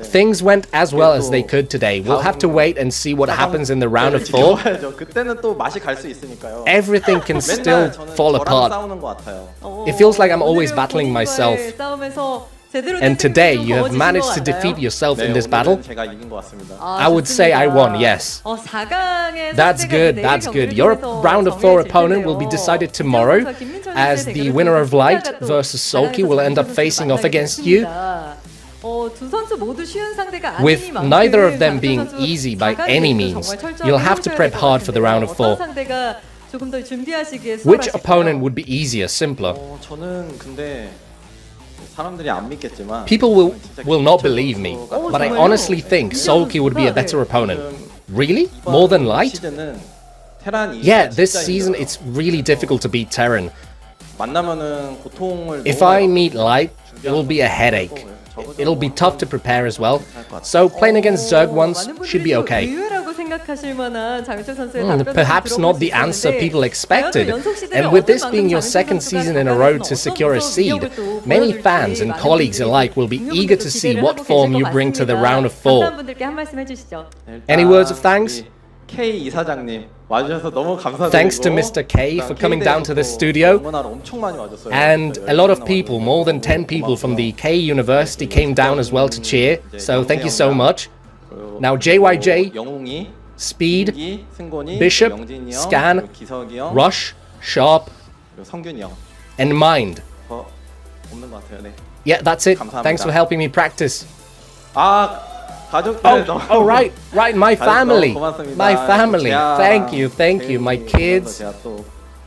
Things went as well as they could today. We'll have to wait and see what happens in the round of 4. Everything can still fall apart. It feels like I'm always battling myself. And today you have managed to defeat yourself in this battle. I would say I won, yes. That's good, that's good. Your round of 4 opponent will be decided tomorrow, as the winner of Light versus Sulky will end up facing off against you. With neither of them being easy by any means, you'll have to prep hard for the round of 4. Which opponent would be easier, simpler? People will not believe me, but I honestly think Sulky would be a better opponent. Really? More than Light? Yeah, this season it's really difficult to beat Terran. If I meet Light, it will be a headache. It'll be tough to prepare as well, so playing against Zerg once should be okay. Perhaps not the answer people expected, and with this being your second season in a row to secure a seed, many fans and colleagues alike will be eager to see what form you bring to the round of 4. Any words of thanks? Thanks to Mr. K for coming down to the studio, and a lot of people, more than 10 people from the K University came down as well to cheer, so thank you so much. Now JYJ, Speed, Bishop, Scan, Rush, Sharp, and Mind. Yeah, that's it. Thanks for helping me practice. Oh, right, my family. Thank you, my kids.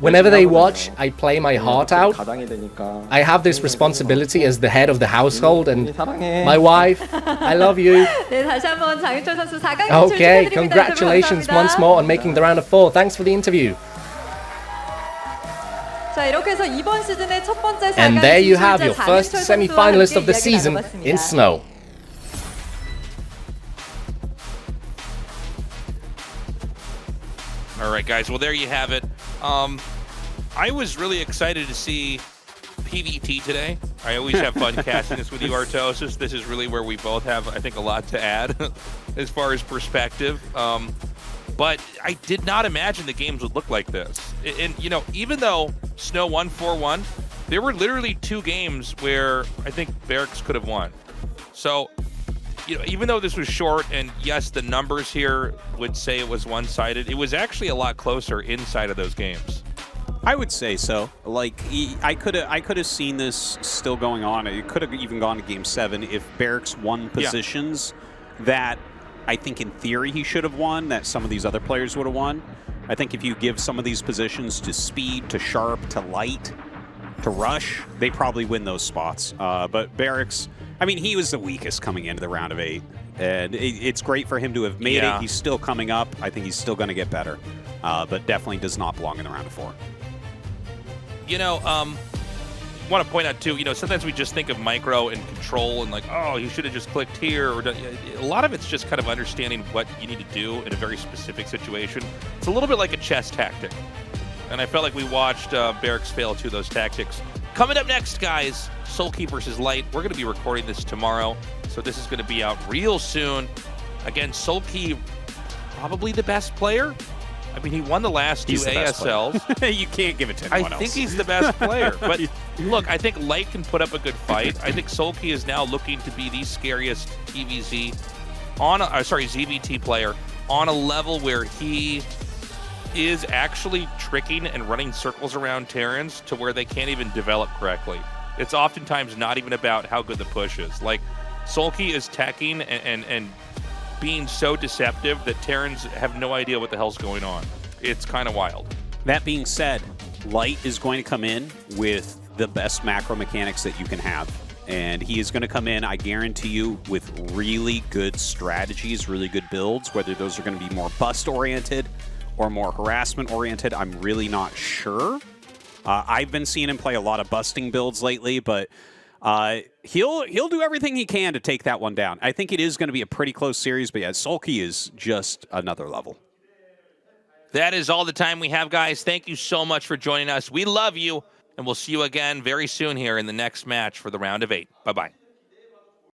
Whenever they watch, I play my heart out. I have this responsibility as the head of the household, and my wife, I love you. Okay, congratulations once more on making the round of 4. Thanks for the interview. And there you have your first semi-finalist of the season in SnOw. All right, guys. Well, there you have it. I was really excited to see PvT today. I always have fun casting this with you, Tastosis. This is really where we both have, I think, a lot to add as far as perspective. But I did not imagine the games would look like this. And you know, even though SnOw won 4-1, There were literally 2 games where I think Barracks could have won. So, even though this was short, and yes, the numbers here would say it was one-sided, it was actually a lot closer inside of those games. I would say so. Like, I could have seen this still going on. It could have even gone to Game 7 if Barracks won positions that I think in theory he should have won, that some of these other players would have won. I think if you give some of these positions to Speed, to Sharp, to Light, to Rush, they probably win those spots. But Barracks, I mean, he was the weakest coming into the round of 8. And it's great for him to have made it. He's still coming up. I think he's still going to get better. But definitely does not belong in the round of 4. Want to point out too, sometimes we just think of micro and control and like, oh, you should have just clicked here. Or a lot of it's just kind of understanding what you need to do in a very specific situation. It's a little bit like a chess tactic. And I felt like we watched Barracks fail 2 of those tactics. Coming up next, guys, Soulkey versus Light. We're going to be recording this tomorrow, so this is going to be out real soon. Again, Soulkey, probably the best player. I mean, he won the last 2 ASLs. You can't give it to anyone else. I think he's the best player. But look, I think Light can put up a good fight. I think Soulkey is now looking to be the scariest ZVT player on a level where he is actually tricking and running circles around Terrans to where they can't even develop correctly. It's oftentimes not even about how good the push is. Like, Soulkey is teching and being so deceptive that Terrans have no idea what the hell's going on. It's kind of wild. That being said, Light is going to come in with the best macro mechanics that you can have. And he is going to come in, I guarantee you, with really good strategies, really good builds, whether those are going to be more bust-oriented or more harassment-oriented. I'm really not sure. I've been seeing him play a lot of busting builds lately, but he'll do everything he can to take that one down. I think it is going to be a pretty close series, but yeah, Soulkey is just another level. That is all the time we have, guys. Thank you so much for joining us. We love you, and we'll see you again very soon here in the next match for the round of 8. Bye-bye.